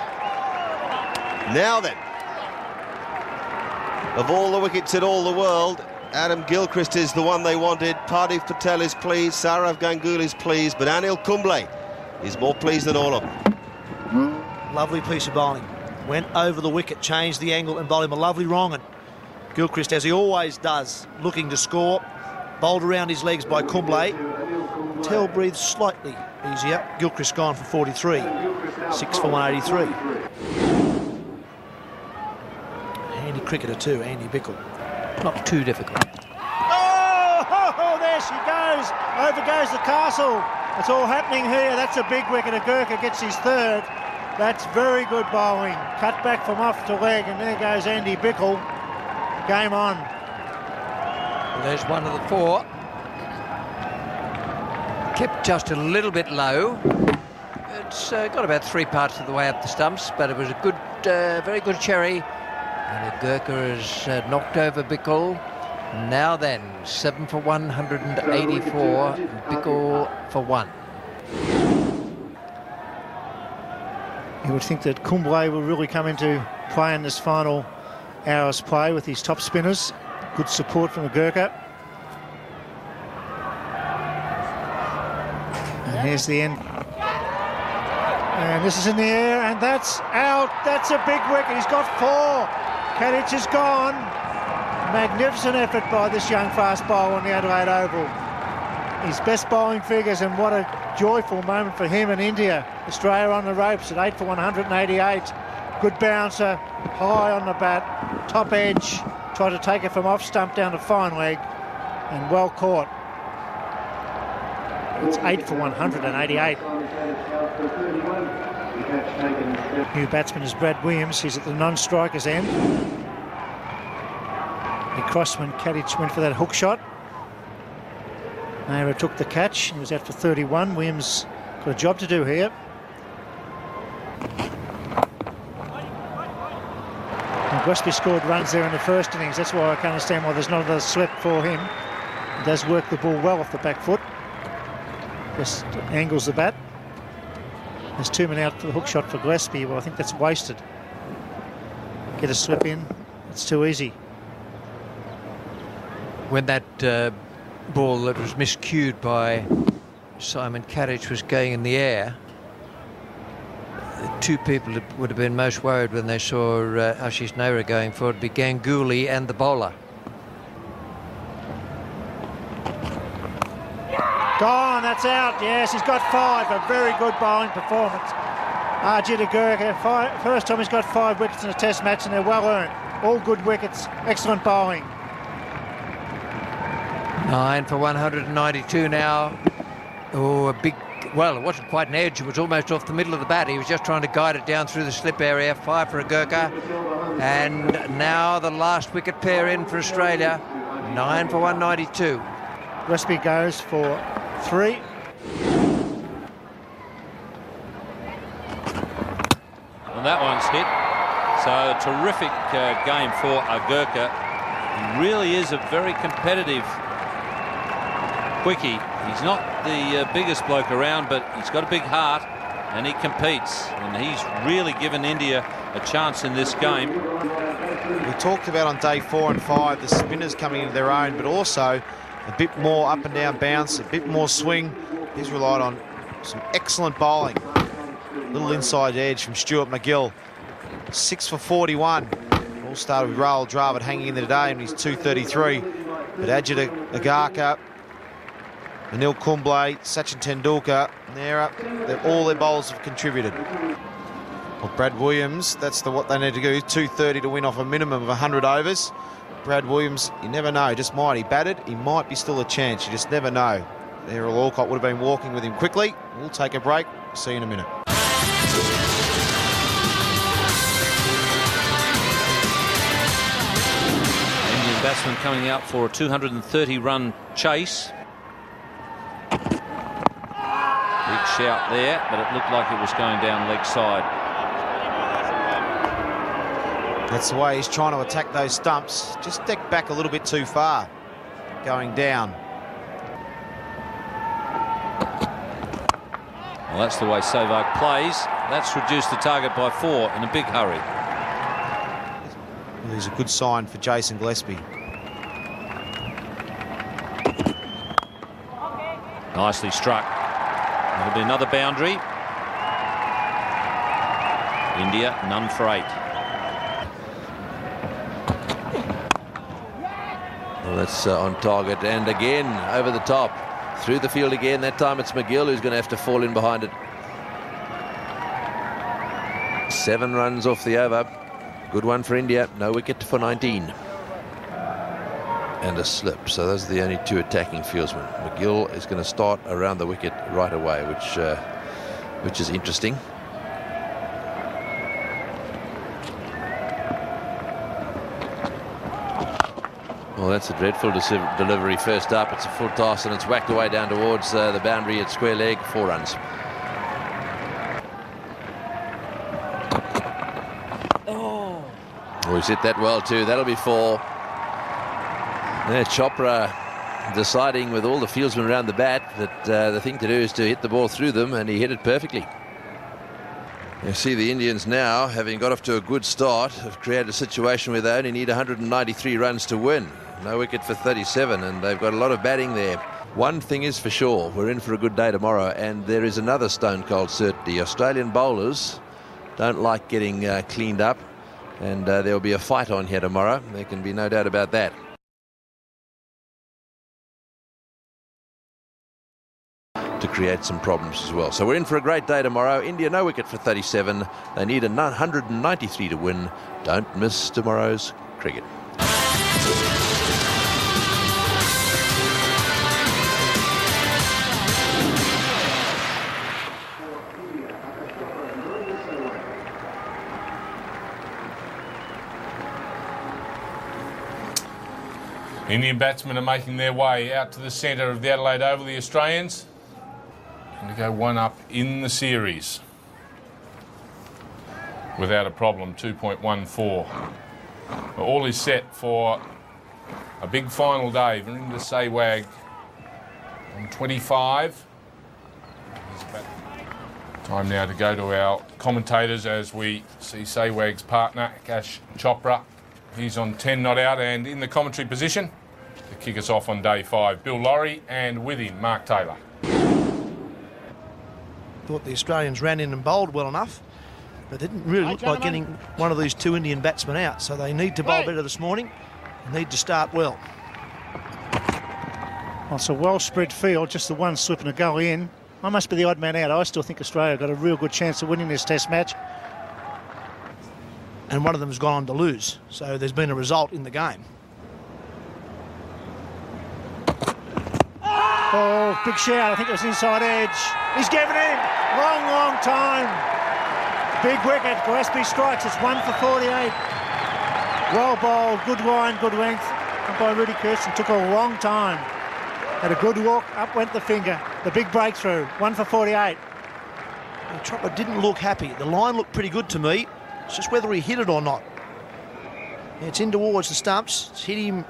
Now then, of all the wickets in all the world, Adam Gilchrist is the one they wanted. Pardeep Patel is pleased, Saurav Ganguly is pleased, but Anil Kumble is more pleased than all of them. Lovely piece of bowling. Went over the wicket, changed the angle and bowled him a lovely wrong. And Gilchrist, as he always does, looking to score, bowled around his legs by Kumble. Patel breathed slightly easier. Gilchrist gone for 43. 6 for 183. Handy cricketer too, Andy Bickle. Not too difficult. Oh, there she goes. Over goes the castle. It's all happening here. That's a big wicket. Agurka gets his third. That's very good bowling. Cut back from off to leg, and there goes Andy Bickle. Game on. Well, there's one of the four. Kept just a little bit low. It's got about 3 parts of the way up the stumps, but it was a good, very good cherry. And Agurka has knocked over Bickle. Now then, 7 for 184, Bickle for 1. You would think that Kumble will really come into play in this final hour's play with his top spinners. Good support from Agurka. And here's the end. And this is in the air, and that's out. That's a big wicket. He's got 4. Kadich is gone. Magnificent effort by this young fast bowler on the Adelaide Oval. His best bowling figures, and what a joyful moment for him and India. Australia on the ropes at 8 for 188. Good bouncer, high on the bat, top edge. Tried to take it from off stump down to fine leg, and well caught. It's 8 for 188. New batsman is Brad Williams. He's at the non-strikers end. He crossed when Kadich went for that hook shot. Naira took the catch. He was out for 31. Williams got a job to do here. And Gillespie scored runs there in the first innings. That's why I can't understand why there's not another slip for him. He does work the ball well off the back foot. Just angles the bat. There's 2 men out for the hook shot for Gillespie. Well, I think that's wasted. Get a slip in. It's too easy. When that ball that was miscued by Simon Kadich was going in the air, the 2 people that would have been most worried when they saw Ashish Nehra going for it would be Ganguly and the bowler. Gone, that's out. Yes, he's got 5. A very good bowling performance. Ajit Agurka, first time he's got 5 wickets in a test match, and they're well earned. All good wickets, excellent bowling. 9 for 192 now. Oh, a big, well, it wasn't quite an edge. It was almost off the middle of the bat. He was just trying to guide it down through the slip area. 5 for Agurka. And now the last wicket pair in for Australia. 9 for 192. Gillespie goes for 3. And that one's hit. So a terrific game for Agurka. He really is a very competitive quickie. He's not the biggest bloke around, but he's got a big heart and he competes. And he's really given India a chance in this game. We talked about on day 4 and 5 the spinners coming into their own, but also a bit more up and down bounce, a bit more swing. He's relied on some excellent bowling. Little inside edge from Stuart McGill. 6 for 41. All started with Rahul Dravid hanging in there today, and he's 233. But Ajit Agurka, Anil Kumble, Sachin Tendulkar, all their bowlers have contributed. Well, Brad Williams, that's what they need to do. 230 to win off a minimum of 100 overs. Brad Williams, you never know, just might. He batted, he might be still a chance. You just never know. Errol Alcott would have been walking with him quickly. We'll take a break. See you in a minute. Indian batsman coming out for a 230-run chase. Big shout there, but it looked like it was going down leg side. That's the way he's trying to attack those stumps. Just decked back a little bit too far. Going down. Well, that's the way Sovak plays. That's reduced the target by 4 in a big hurry. It is a good sign for Jason Gillespie. Nicely struck. That'll be another boundary. India, none for 8. Well, that's on target, and again over the top. Through the field again. That time it's McGill who's going to have to fall in behind it. 7 runs off the over. Good one for India. No wicket for 19. And a slip. So those are the only 2 attacking fieldsmen. McGill is going to start around the wicket right away, which is interesting. Well, that's a dreadful delivery first up. It's a full toss and it's whacked away down towards the boundary at square leg. 4 runs. Oh, he's hit that well too. That'll be 4. There's Chopra deciding with all the fieldsmen around the bat that the thing to do is to hit the ball through them, and he hit it perfectly. You see the Indians now, having got off to a good start, have created a situation where they only need 193 runs to win. No wicket for 37, and they've got a lot of batting there. One thing is for sure, we're in for a good day tomorrow, and there is another stone cold certainty. Australian bowlers don't like getting cleaned up, and there'll be a fight on here tomorrow. There can be no doubt about that. To create some problems as well. So we're in for a great day tomorrow. India no wicket for 37. They need 193 to win. Don't miss tomorrow's cricket. Indian batsmen are making their way out to the centre of the Adelaide Oval. The Australians going to go 1 up in the series without a problem. 2.14. All is set for a big final day. Virinder Sehwag on 25. Time now to go to our commentators as we see Sehwag's partner Akash Chopra. He's on 10 not out and in the commentary position to kick us off on day 5. Bill Laurie and with him Mark Taylor. Thought the Australians ran in and bowled well enough, but they didn't really look like getting one of these 2 Indian batsmen out, so they need to bowl better this morning and need to start well. Well, it's a well-spread field, just the one slip and a go in. I must be the odd man out. I still think Australia got a real good chance of winning this Test match. And one of them has gone on to lose, so there's been a result in the game. Oh, big shout. I think it was inside edge. He's given him. Long time. Big wicket. Gillespie strikes. It's 1 for 48. Well bowled. Good line, good length. And by Rudy Kirsten. Took a long time. Had a good walk. Up went the finger. The big breakthrough. 1 for 48. Well, Chopra didn't look happy. The line looked pretty good to me. It's just whether he hit it or not. It's in towards the stumps. It's hit him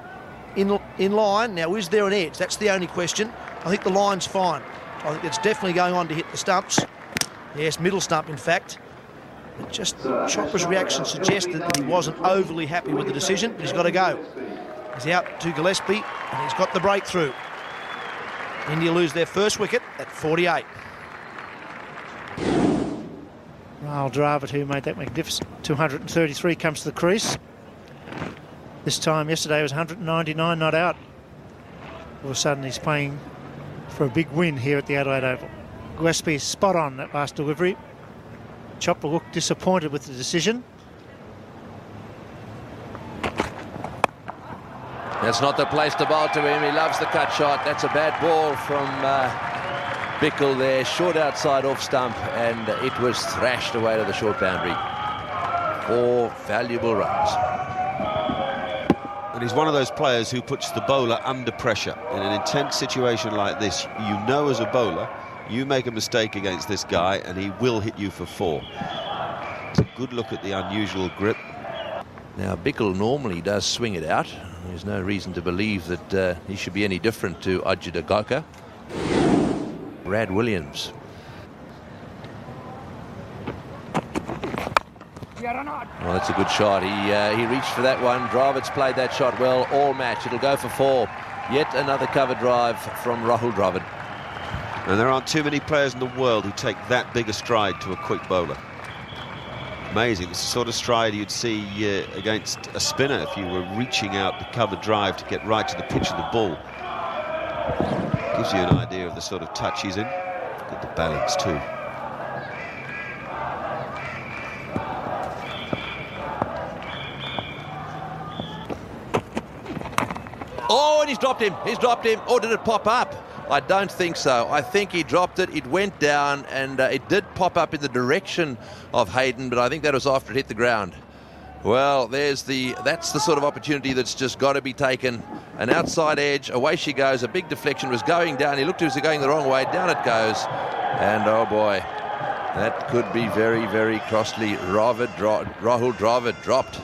in line. Now, is there an edge? That's the only question. I think the line's fine. I think it's definitely going on to hit the stumps. Yes, middle stump, in fact. But just Chopra's reaction suggested that he wasn't overly happy with the decision, but he's got to go. He's out to Gillespie, and he's got the breakthrough. India lose their first wicket at 48. Rahul Dravid, who made that magnificent 233, comes to the crease. This time yesterday was 199 not out. All of a sudden he's playing for a big win here at the Adelaide Oval. Gillespie spot on that last delivery. Chopra looked disappointed with the decision. That's not the place to bowl to him. He loves the cut shot. That's a bad ball from Bickle there. Short outside off stump, and it was thrashed away to the short boundary. 4 valuable runs. And he's one of those players who puts the bowler under pressure. In an intense situation like this, you know as a bowler, You make a mistake against this guy and he will hit you for 4. It's a good look at the unusual grip. Now, Bickle normally does swing it out. There's no reason to believe that he should be any different to Ajitagoka. Brad Williams. Well, that's a good shot. He reached for that one. Dravid's played that shot well all match. It'll go for 4. Yet another cover drive from Rahul Dravid. And there aren't too many players in the world who take that big a stride to a quick bowler. Amazing. It's the sort of stride you'd see against a spinner if you were reaching out to cover drive to get right to the pitch of the ball. Gives you an idea of the sort of touch he's in. Good the balance too. Oh, and he's dropped him. He's dropped him. Or did it pop up? I don't think so. I think he dropped it. It went down, and it did pop up in the direction of Hayden, but I think that was after it hit the ground. Well, that's the sort of opportunity that's just got to be taken. An outside edge, away she goes. A big deflection was going down. He looked as if it was going the wrong way. Down it goes. And oh boy, that could be very, very costly. Rahul Dravid dropped.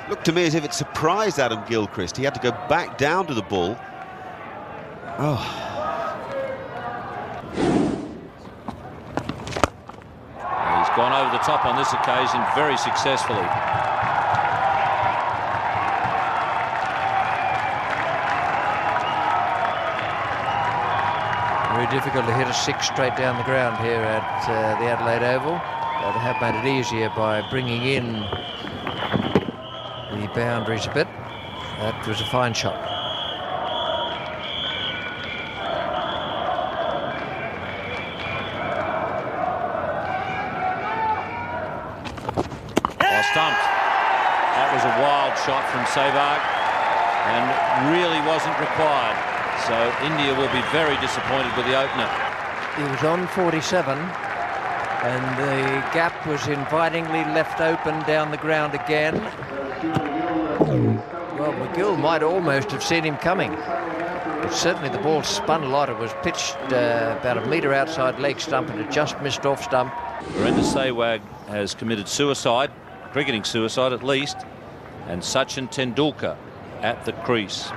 Looked to me as if it surprised Adam Gilchrist. He had to go back down to the ball. Oh. He's gone over the top on this occasion very successfully. Very difficult to hit a 6 straight down the ground here at the Adelaide Oval. They have made it easier by bringing in the boundaries a bit. That was a fine shot. Stumps. That was a wild shot from Sehwag and really wasn't required. So India will be very disappointed with the opener. He was on 47 and the gap was invitingly left open down the ground again. Well, McGill might almost have seen him coming. But certainly the ball spun a lot. It was pitched about a metre outside leg stump and it just missed off stump. Virendra Sehwag has committed suicide. Cricketing suicide at least, and Sachin Tendulkar at the crease.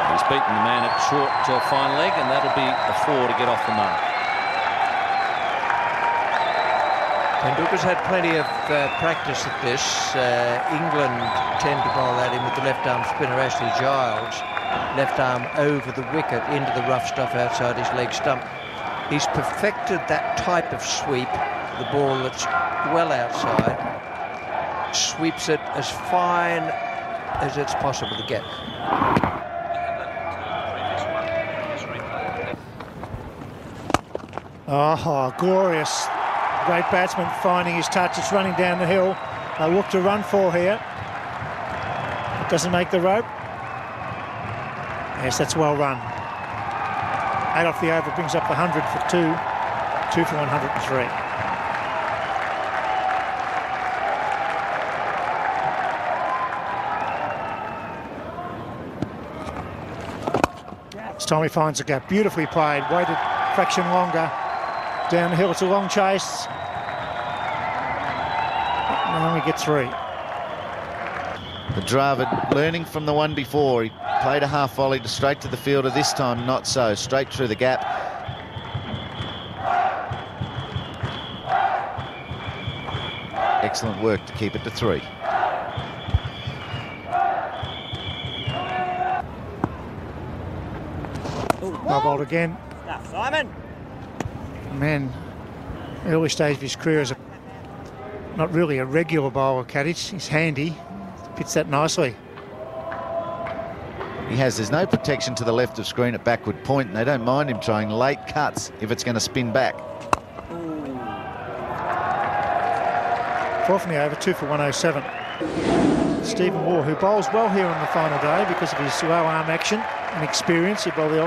He's beaten the man at short fine leg, and that'll be a 4 to get off the mark. Tendulkar's had plenty of practice at this. England tend to bowl at him with the left arm spinner Ashley Giles. Left arm over the wicket into the rough stuff outside his leg stump. He's perfected that type of sweep, the ball that's well outside, sweeps it as fine as it's possible to get. Oh, glorious. Great batsman finding his touch. It's running down the hill. They look to run for here. It doesn't make the rope. Yes, that's well run. 8 off the over brings up the 100 for 2. 2 for 103. This time he finds a gap. Beautifully played. Waited a fraction longer. Down the hill, it's a long chase. Now we get 3. The Dravid learning from the one before. He played a half volley straight to the fielder. This time not so. Straight through the gap. Excellent work to keep it to 3. Well bowled again. Simon. Man, early stage of his career as not really a regular bowler, Kadich. He's handy. Fits that nicely. He has. There's no protection to the left of screen at backward point, and they don't mind him trying late cuts if it's going to spin back. 4 from the over, 2 for 107. Stephen Waugh, who bowls well here on the final day because of his low arm action and experience. He bowled the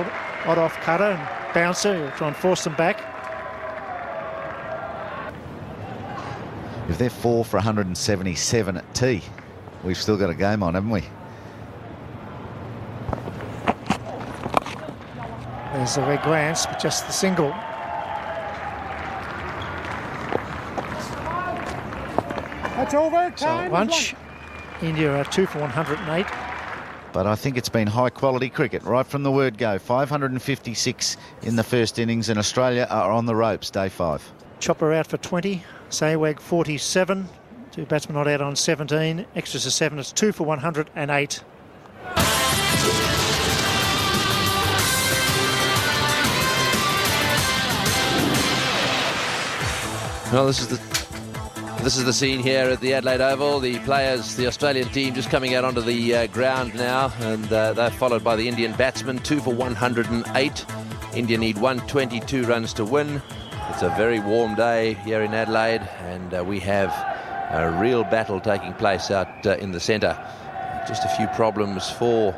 odd off cutter and bouncer. He'll try and force them back. If they're 4 for 177 at tee, we've still got a game on, haven't we? There's a red glance, but just the single. That's over. So Time. lunch, India are 2 for 108. But I think it's been high-quality cricket right from the word go. 556 in the first innings, and Australia are on the ropes, day 5. Chopper out for 20. Sehwag 47. 2 batsmen not out on 17. Extras of 7. It's 2 for 108. Well, this is the scene here at the Adelaide Oval. The players, the Australian team, just coming out onto the ground now, and they're followed by the Indian batsmen. 2 for 108. India need 122 runs to win. It's a very warm day here in Adelaide, and we have a real battle taking place out in the centre. Just a few problems for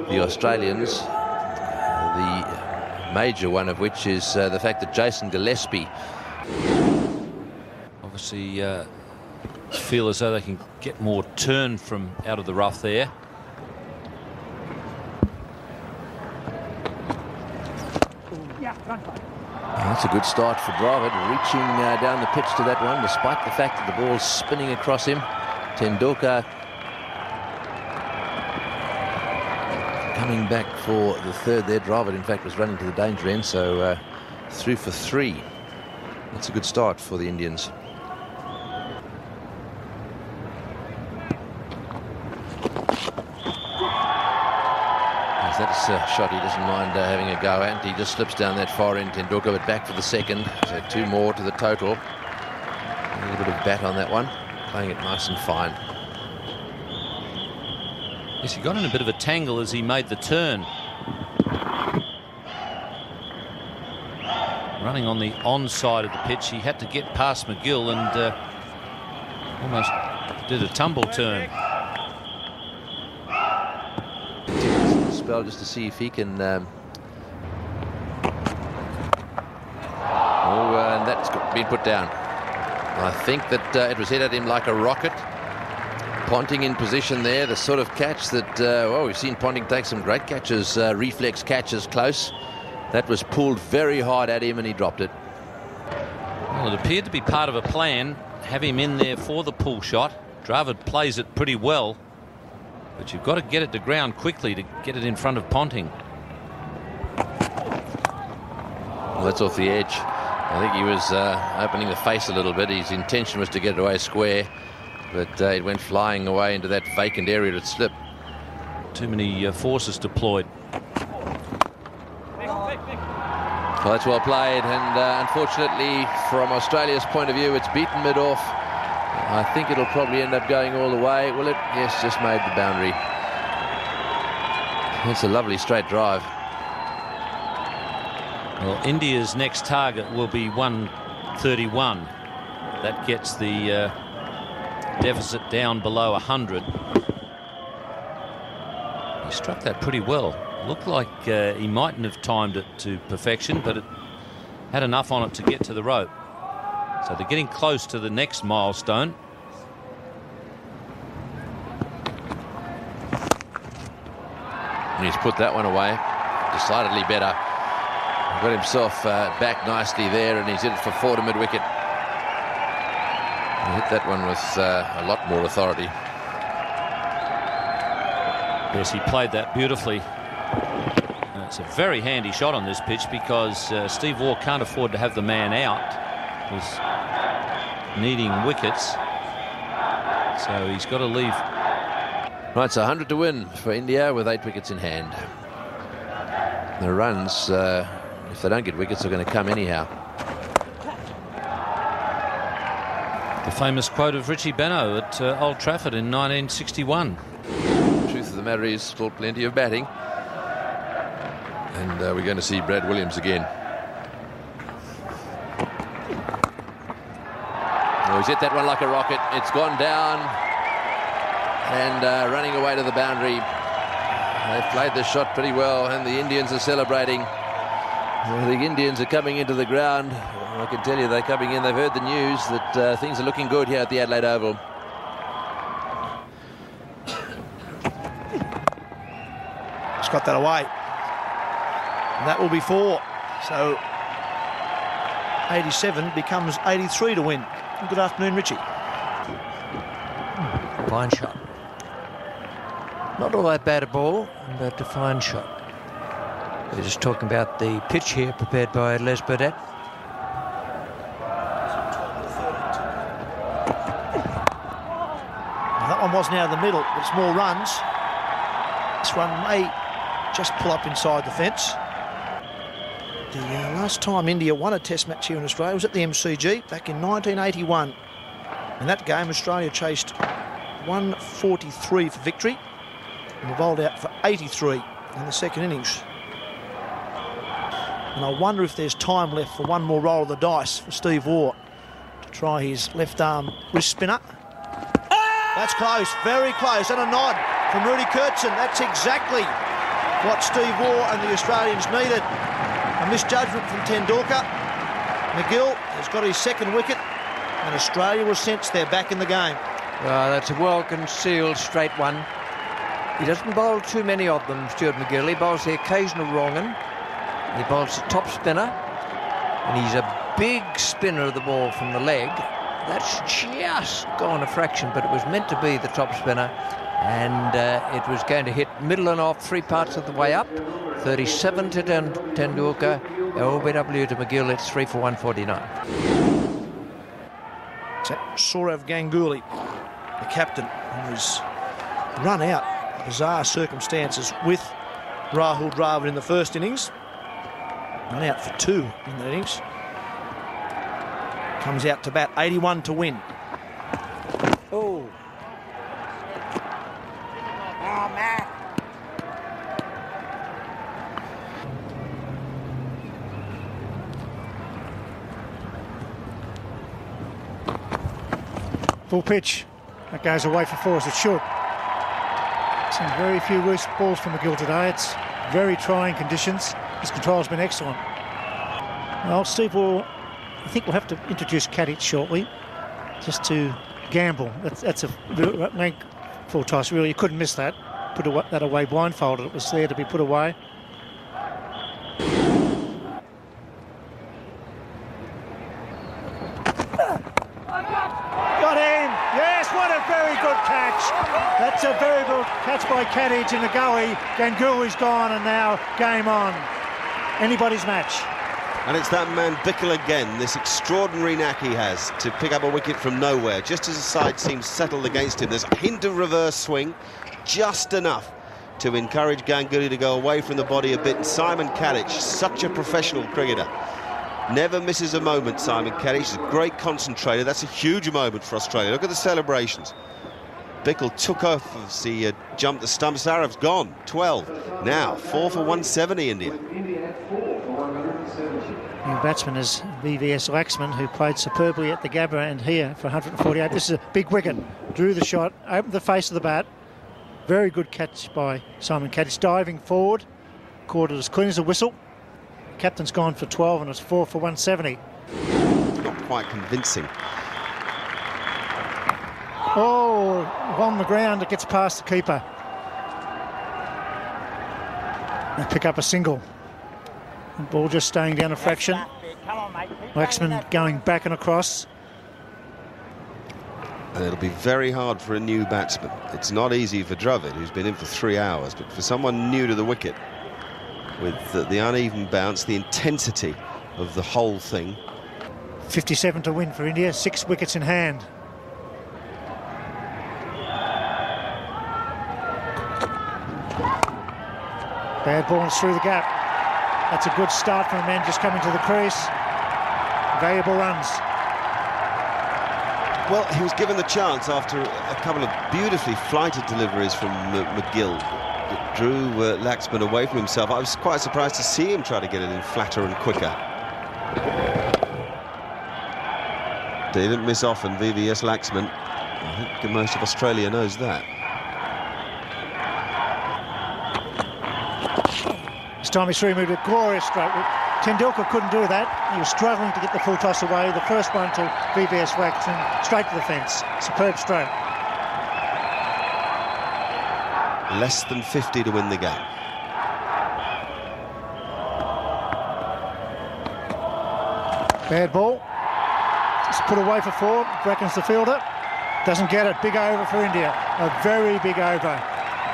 the Australians. The major one of which is the fact that Jason Gillespie obviously feel as though they can get more turn from out of the rough there. That's a good start for Dravid, reaching down the pitch to that one, despite the fact that the ball's spinning across him. Tendulkar coming back for the third there. Dravid, in fact, was running to the danger end, so 3 for 3. That's a good start for the Indians. That's a shot he doesn't mind having a go at. He just slips down that far end. Tendulkar, but back for the second. So 2 more to the total. A little bit of bat on that one. Playing it nice and fine. Yes, he got in a bit of a tangle as he made the turn. Running on the on-side of the pitch, he had to get past McGill and almost did a tumble turn. Spell just to see if he can and that's been put down. I think that it was hit at him like a rocket. Ponting in position there, the sort of catch that we've seen Ponting take some great catches, reflex catches close. That was pulled very hard at him and he dropped it. Well, it appeared to be part of a plan, have him in there for the pull shot. Dravid plays it pretty well, but you've got to get it to ground quickly to get it in front of Ponting. Well, that's off the edge. I think he was opening the face a little bit. His intention was to get it away square, but it went flying away into that vacant area that slipped. Too many forces deployed. Well, that's well played, and unfortunately, from Australia's point of view, it's beaten mid off. I think it'll probably end up going all the way. Will it? Yes, just made the boundary. It's a lovely straight drive. Well, India's next target will be 131. That gets the deficit down below 100. He struck that pretty well. Looked like he mightn't have timed it to perfection, but it had enough on it to get to the rope. So they're getting close to the next milestone. And he's put that one away. Decidedly better. Got himself back nicely there, and he's hit it for 4 to mid-wicket. He hit that one with a lot more authority. Yes, he played that beautifully. It's a very handy shot on this pitch because Steve Waugh can't afford to have the man out. He's needing wickets, so he's got to leave. Right, so 100 to win for India with 8 wickets in hand. The runs, if they don't get wickets, are going to come anyhow. The famous quote of Richie Benaud at Old Trafford in 1961. The truth of the matter is still plenty of batting. And we're going to see Brad Williams again. Oh, he's hit that one like a rocket. It's gone down and running away to the boundary. They've played the shot pretty well, and the Indians are celebrating. Well, the Indians are coming into the ground. I can tell you they're coming in. They've heard the news that things are looking good here at the Adelaide Oval. Just got that away. And that will be 4. So 87 becomes 83 to win. Good afternoon, Richie. Fine shot. Not all that bad a ball, but a fine shot. We're just talking about the pitch here prepared by Les Burdett. That one wasn't out of the middle, but it's more runs. This one may just pull up inside the fence. The last time India won a test match here in Australia was at the MCG back in 1981. In that game, Australia chased 143 for victory and bowled out for 83 in the second innings. And I wonder if there's time left for one more roll of the dice for Steve Waugh to try his left arm wrist spinner. That's close, very close, and a nod from Rudy Kurtzen. That's exactly what Steve Waugh and the Australians needed. A misjudgment from Tendulkar. McGill has got his second wicket, and Australia will sense they're back in the game. Well, that's a well-concealed straight one. He doesn't bowl too many of them, Stuart McGill. He bowls the occasional wrong one. He bowls the top spinner, and he's a big spinner of the ball from the leg. That's just gone a fraction, but it was meant to be the top spinner, and it was going to hit middle and off 3 parts of the way up. 37 to Tendulkar, LBW to McGill. It's 3 for 149. So Sourav Ganguly, the captain, who was run out in bizarre circumstances with Rahul Dravid in the first innings. Run out for 2 in the innings. Comes out to bat 81 to win. Oh. Oh, man. Full pitch. That goes away for 4 as it should. Some very few loose balls from McGill today. It's very trying conditions. His control's been excellent. Well, Steve Waugh, I think we'll have to introduce Kadich shortly, just to gamble. That's a rank full toss, really. You couldn't miss that. Put that away blindfolded. It was there to be put away. Got him! Yes, what a very good catch. That's a very good catch by Kadich in the gully. Ganguly's gone, and now game on. Anybody's match. And it's that man Bickle again, this extraordinary knack he has to pick up a wicket from nowhere, just as the side seems settled against him. There's a hint of reverse swing, just enough to encourage Ganguly to go away from the body a bit. And Simon Kadich, such a professional cricketer, never misses a moment. Simon Kadich is a great concentrator. That's a huge moment for Australia. Look at the celebrations. Bickle took off as he jumped the stumps. Arab's gone, 12. Now, 4 for 170, India. New batsman is VVS Laxman, who played superbly at the Gabba and here for 148. This is a big wicket. Drew the shot, opened the face of the bat. Very good catch by Simon Kadich, diving forward. Caught it as clean as a whistle. Captain's gone for 12 and it's 4 for 170. Not quite convincing. Oh, on the ground, it gets past the keeper. And pick up a single. The ball just staying down a fraction. Laxman going back and across. And it'll be very hard for a new batsman. It's not easy for Dravid, who's been in for 3 hours, but for someone new to the wicket, with the uneven bounce, the intensity of the whole thing. 57 to win for India, 6 wickets in hand. Bad ball and through the gap. That's a good start from a man just coming to the crease. Valuable runs. Well, he was given the chance after a couple of beautifully flighted deliveries from McGill. It drew Laxman away from himself. I was quite surprised to see him try to get it in flatter and quicker. They didn't miss often, VVS Laxman. I think most of Australia knows that. This time he's through, moved a glorious stroke. Tendulkar couldn't do that. He was struggling to get the full toss away. The first one to VVS Laxman, straight to the fence. Superb stroke. Less than 50 to win the game. Bad ball. It's put away for 4. Brackens the fielder. Doesn't get it. Big over for India. A very big over.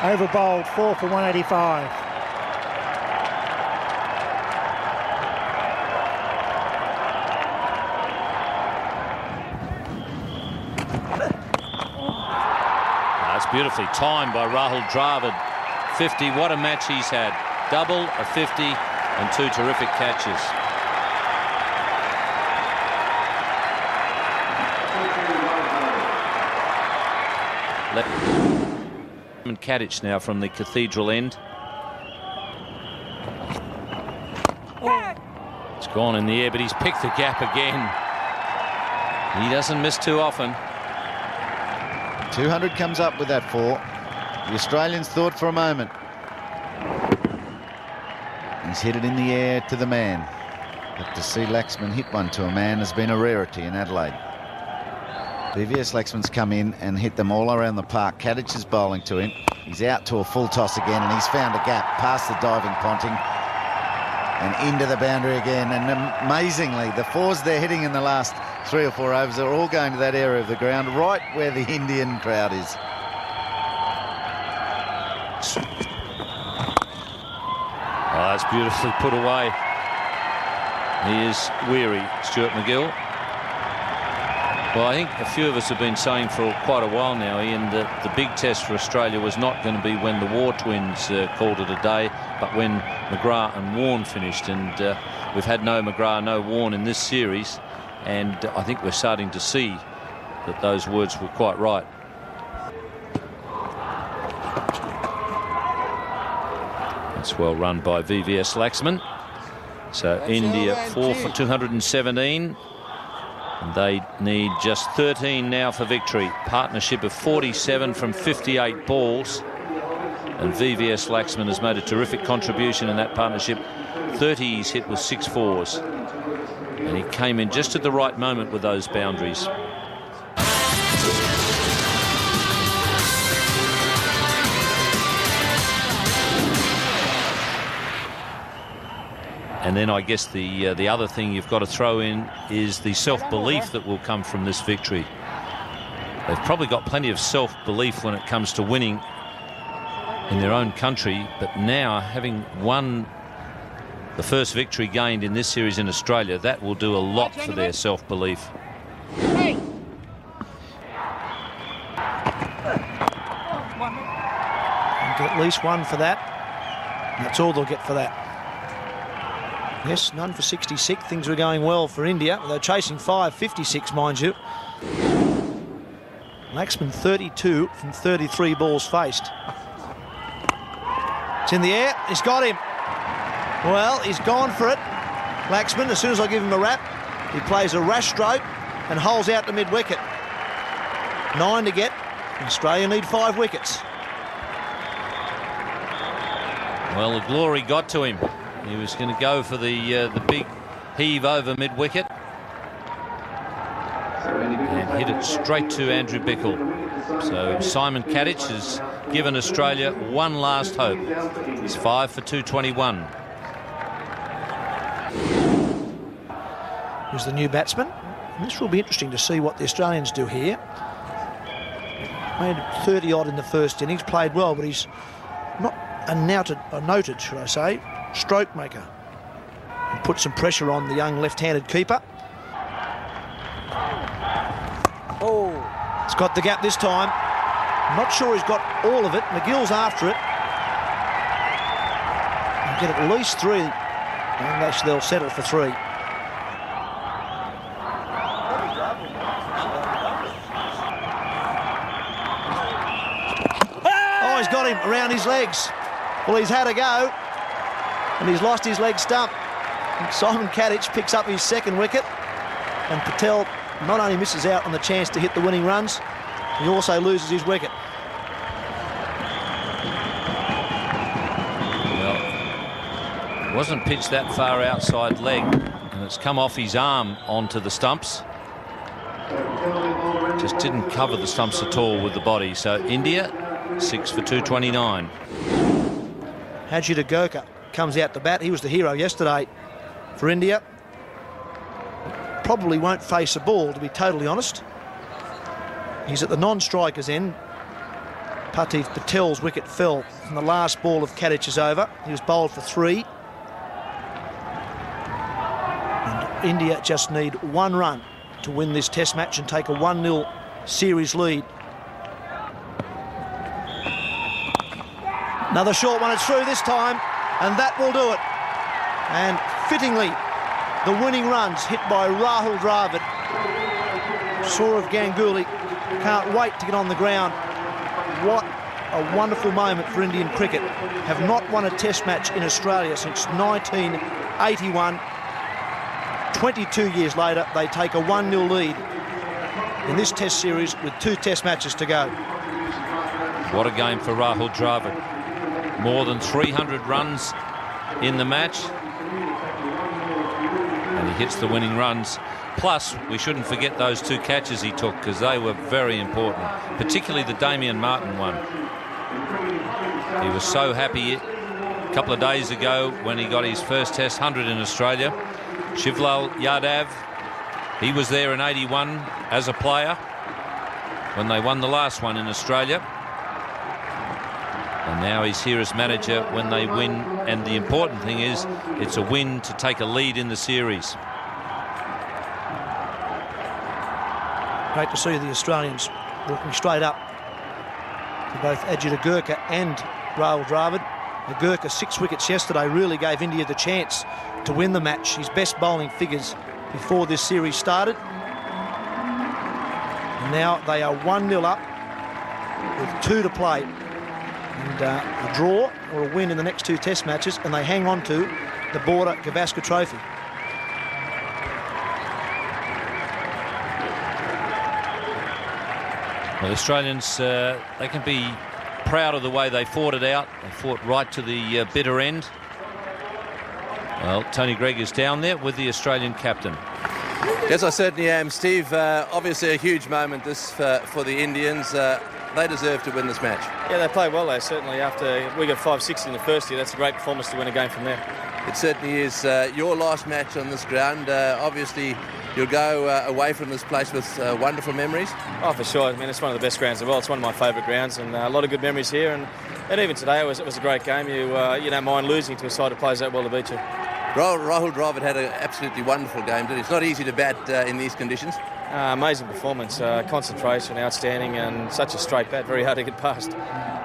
Over bowled, 4 for 185. That's beautifully timed by Rahul Dravid. 50, what a match he's had. Double, a 50, and 2 terrific catches. And Kadich now from the Cathedral end. It's gone in the air, but he's picked the gap again. He doesn't miss too often. 200 comes up with that 4. The Australians thought for a moment. He's hit it in the air to the man. But to see Laxman hit one to a man has been a rarity in Adelaide. BVS Laxman's come in and hit them all around the park. Kadich is bowling to him. He's out to a full toss again, and he's found a gap past the diving Ponting and into the boundary again. And amazingly, the 4s they're hitting in the last 3 or 4 overs are all going to that area of the ground, right where the Indian crowd is. Oh, that's beautifully put away. He is weary, Stuart McGill. Well, I think a few of us have been saying for quite a while now, Ian, that the big test for Australia was not going to be when the War Twins called it a day, but when McGrath and Warne finished. And we've had no McGrath, no Warne in this series. And I think we're starting to see that those words were quite right. That's well run by VVS Laxman. So India 4 for 217. And they need just 13 now for victory. Partnership of 47 from 58 balls. And VVS Laxman has made a terrific contribution in that partnership. 30 he's hit with 6 4s. And he came in just at the right moment with those boundaries. And then I guess the other thing you've got to throw in is the self-belief that will come from this victory. They've probably got plenty of self-belief when it comes to winning in their own country, but now having won the first victory gained in this series in Australia, that will do a lot for their self-belief. And get at least 1 for that. That's all they'll get for that. Yes, none for 66. Things were going well for India. They're chasing 556, mind you. Laxman 32 from 33 balls faced. It's in the air. He's got him. Well, he's gone for it. Laxman, as soon as I give him a rap, he plays a rash stroke and holes out to mid-wicket. 9 to get. Australia need 5 wickets. Well, the glory got to him. He was going to go for the big heave over mid-wicket and hit it straight to Andrew Bickle. So Simon Kadich has given Australia one last hope. It's 5 for 221. Here's the new batsman. And this will be interesting to see what the Australians do here. Made 30 odd in the first innings, played well, but he's not a noted, should I say, stroke maker. And put some pressure on the young left-handed keeper. Oh, it's got the gap this time. I'm not sure he's got all of it. McGill's after it. He'll get at least 3, and actually they'll settle for 3. Oh, he's got him around his legs. Well, he's had a go, and he's lost his leg stump. And Simon Kadich picks up his 2nd wicket, and Patel not only misses out on the chance to hit the winning runs, he also loses his wicket. Well, it wasn't pitched that far outside leg, and it's come off his arm onto the stumps. Just didn't cover the stumps at all with the body. So India 6 for 229. Hajit Agarkar comes out to bat. He was the hero yesterday for India. probably won't face a ball, to be totally honest. He's at the non-striker's end. Pativ Patel's wicket fell from the last ball of Kadic's over. He was bowled for 3. And India just need 1 run to win this test match and take a 1-0 series lead. Another short one, it's through this time, and that will do it. And fittingly, the winning runs hit by Rahul Dravid. Saurav Ganguly can't wait to get on the ground. What a wonderful moment for Indian cricket. Have not won a test match in Australia since 1981. 22 years later, they take a 1-0 lead in this test series with 2 test matches to go. What a game for Rahul Dravid. More than 300 runs in the match. And he hits the winning runs. Plus, we shouldn't forget those 2 catches he took, because they were very important, particularly the Damien Martin one. He was so happy a couple of days ago when he got his first test 100 in Australia. Shivlal Yadav, he was there in 81 as a player when they won the last one in Australia. And now he's here as manager when they win. And the important thing is, it's a win to take a lead in the series. Great to see the Australians walking straight up to both Ajit Agarkar and Rahul Dravid. Agarkar, 6 wickets yesterday, really gave India the chance to win the match. His best bowling figures before this series started. And now they are 1-0 up with 2 to play. And a draw or a win in the next 2 test matches, and they hang on to the Border Gavaskar Trophy. Well, the Australians, they can be proud of the way they fought it out. They fought right to the bitter end. Well, Tony Greig is down there with the Australian captain. Yes, I certainly am, Steve. Obviously a huge moment this for the Indians. They deserve to win this match. Yeah, they played well, certainly. After we got 5-6 in the first year, that's a great performance to win a game from there. It certainly is. Your last match on this ground, obviously you'll go away from this place with wonderful memories. Oh, for sure. I mean, it's one of the best grounds in the world. It's one of my favourite grounds, and a lot of good memories here. And even today, it was a great game. You don't mind losing to a side that plays that well to beat you. Rahul Dravid had an absolutely wonderful game, didn't he? It's not easy to bat in these conditions. Amazing performance, concentration, outstanding, and such a straight bat, very hard to get past.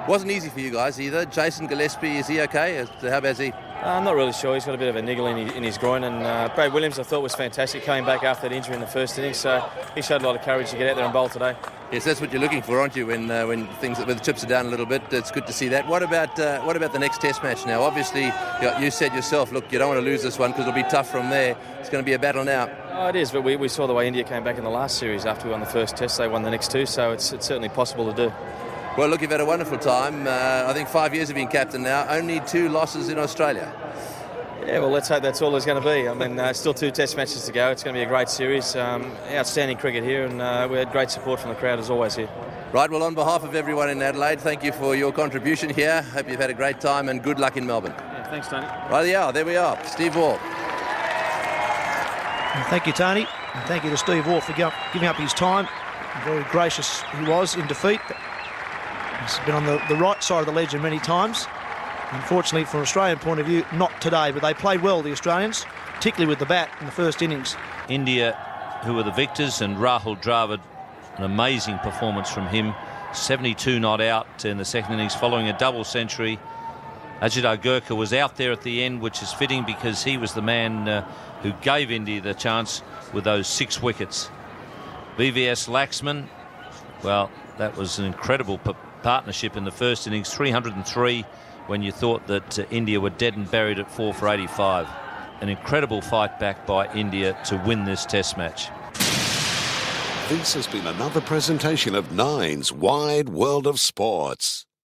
Wasn't easy for you guys either. Jason Gillespie, is he okay? How about he? I'm not really sure. He's got a bit of a niggle in his groin, and Brad Williams I thought was fantastic. Came back after that injury in the first innings, so he showed a lot of courage to get out there and bowl today. Yes, that's what you're looking for, aren't you? When the chips are down a little bit, it's good to see that. What about the next Test match now? Obviously, you said yourself, look, you don't want to lose this one because it'll be tough from there. It's going to be a battle now. Oh, it is, but we saw the way India came back in the last series after we won the first Test. They won the next 2, so it's certainly possible to do. Well, look, you've had a wonderful time. I think 5 years of being captain now. Only 2 losses in Australia. Yeah, well, let's hope that's all there's going to be. I mean, still 2 test matches to go. It's going to be a great series. Outstanding cricket here, and we had great support from the crowd as always here. Right, well, on behalf of everyone in Adelaide, thank you for your contribution here. Hope you've had a great time, and good luck in Melbourne. Yeah, thanks, Tony. Right, there we are. Steve Waugh. And thank you, Tony. And thank you to Steve Waugh for giving up his time. Very gracious he was in defeat. He's been on the right side of the ledger many times. Unfortunately, from an Australian point of view, not today, but they played well, the Australians, particularly with the bat in the first innings. India, who were the victors, and Rahul Dravid, an amazing performance from him. 72 not out in the second innings following a double century. Ajit Agarkar was out there at the end, which is fitting because he was the man who gave India the chance with those 6 wickets. VVS Laxman, well, that was an incredible partnership in the first innings, 303 when you thought that India were dead and buried at 4 for 85. An incredible fight back by India to win this Test match. This has been another presentation of Nine's Wide World of Sports.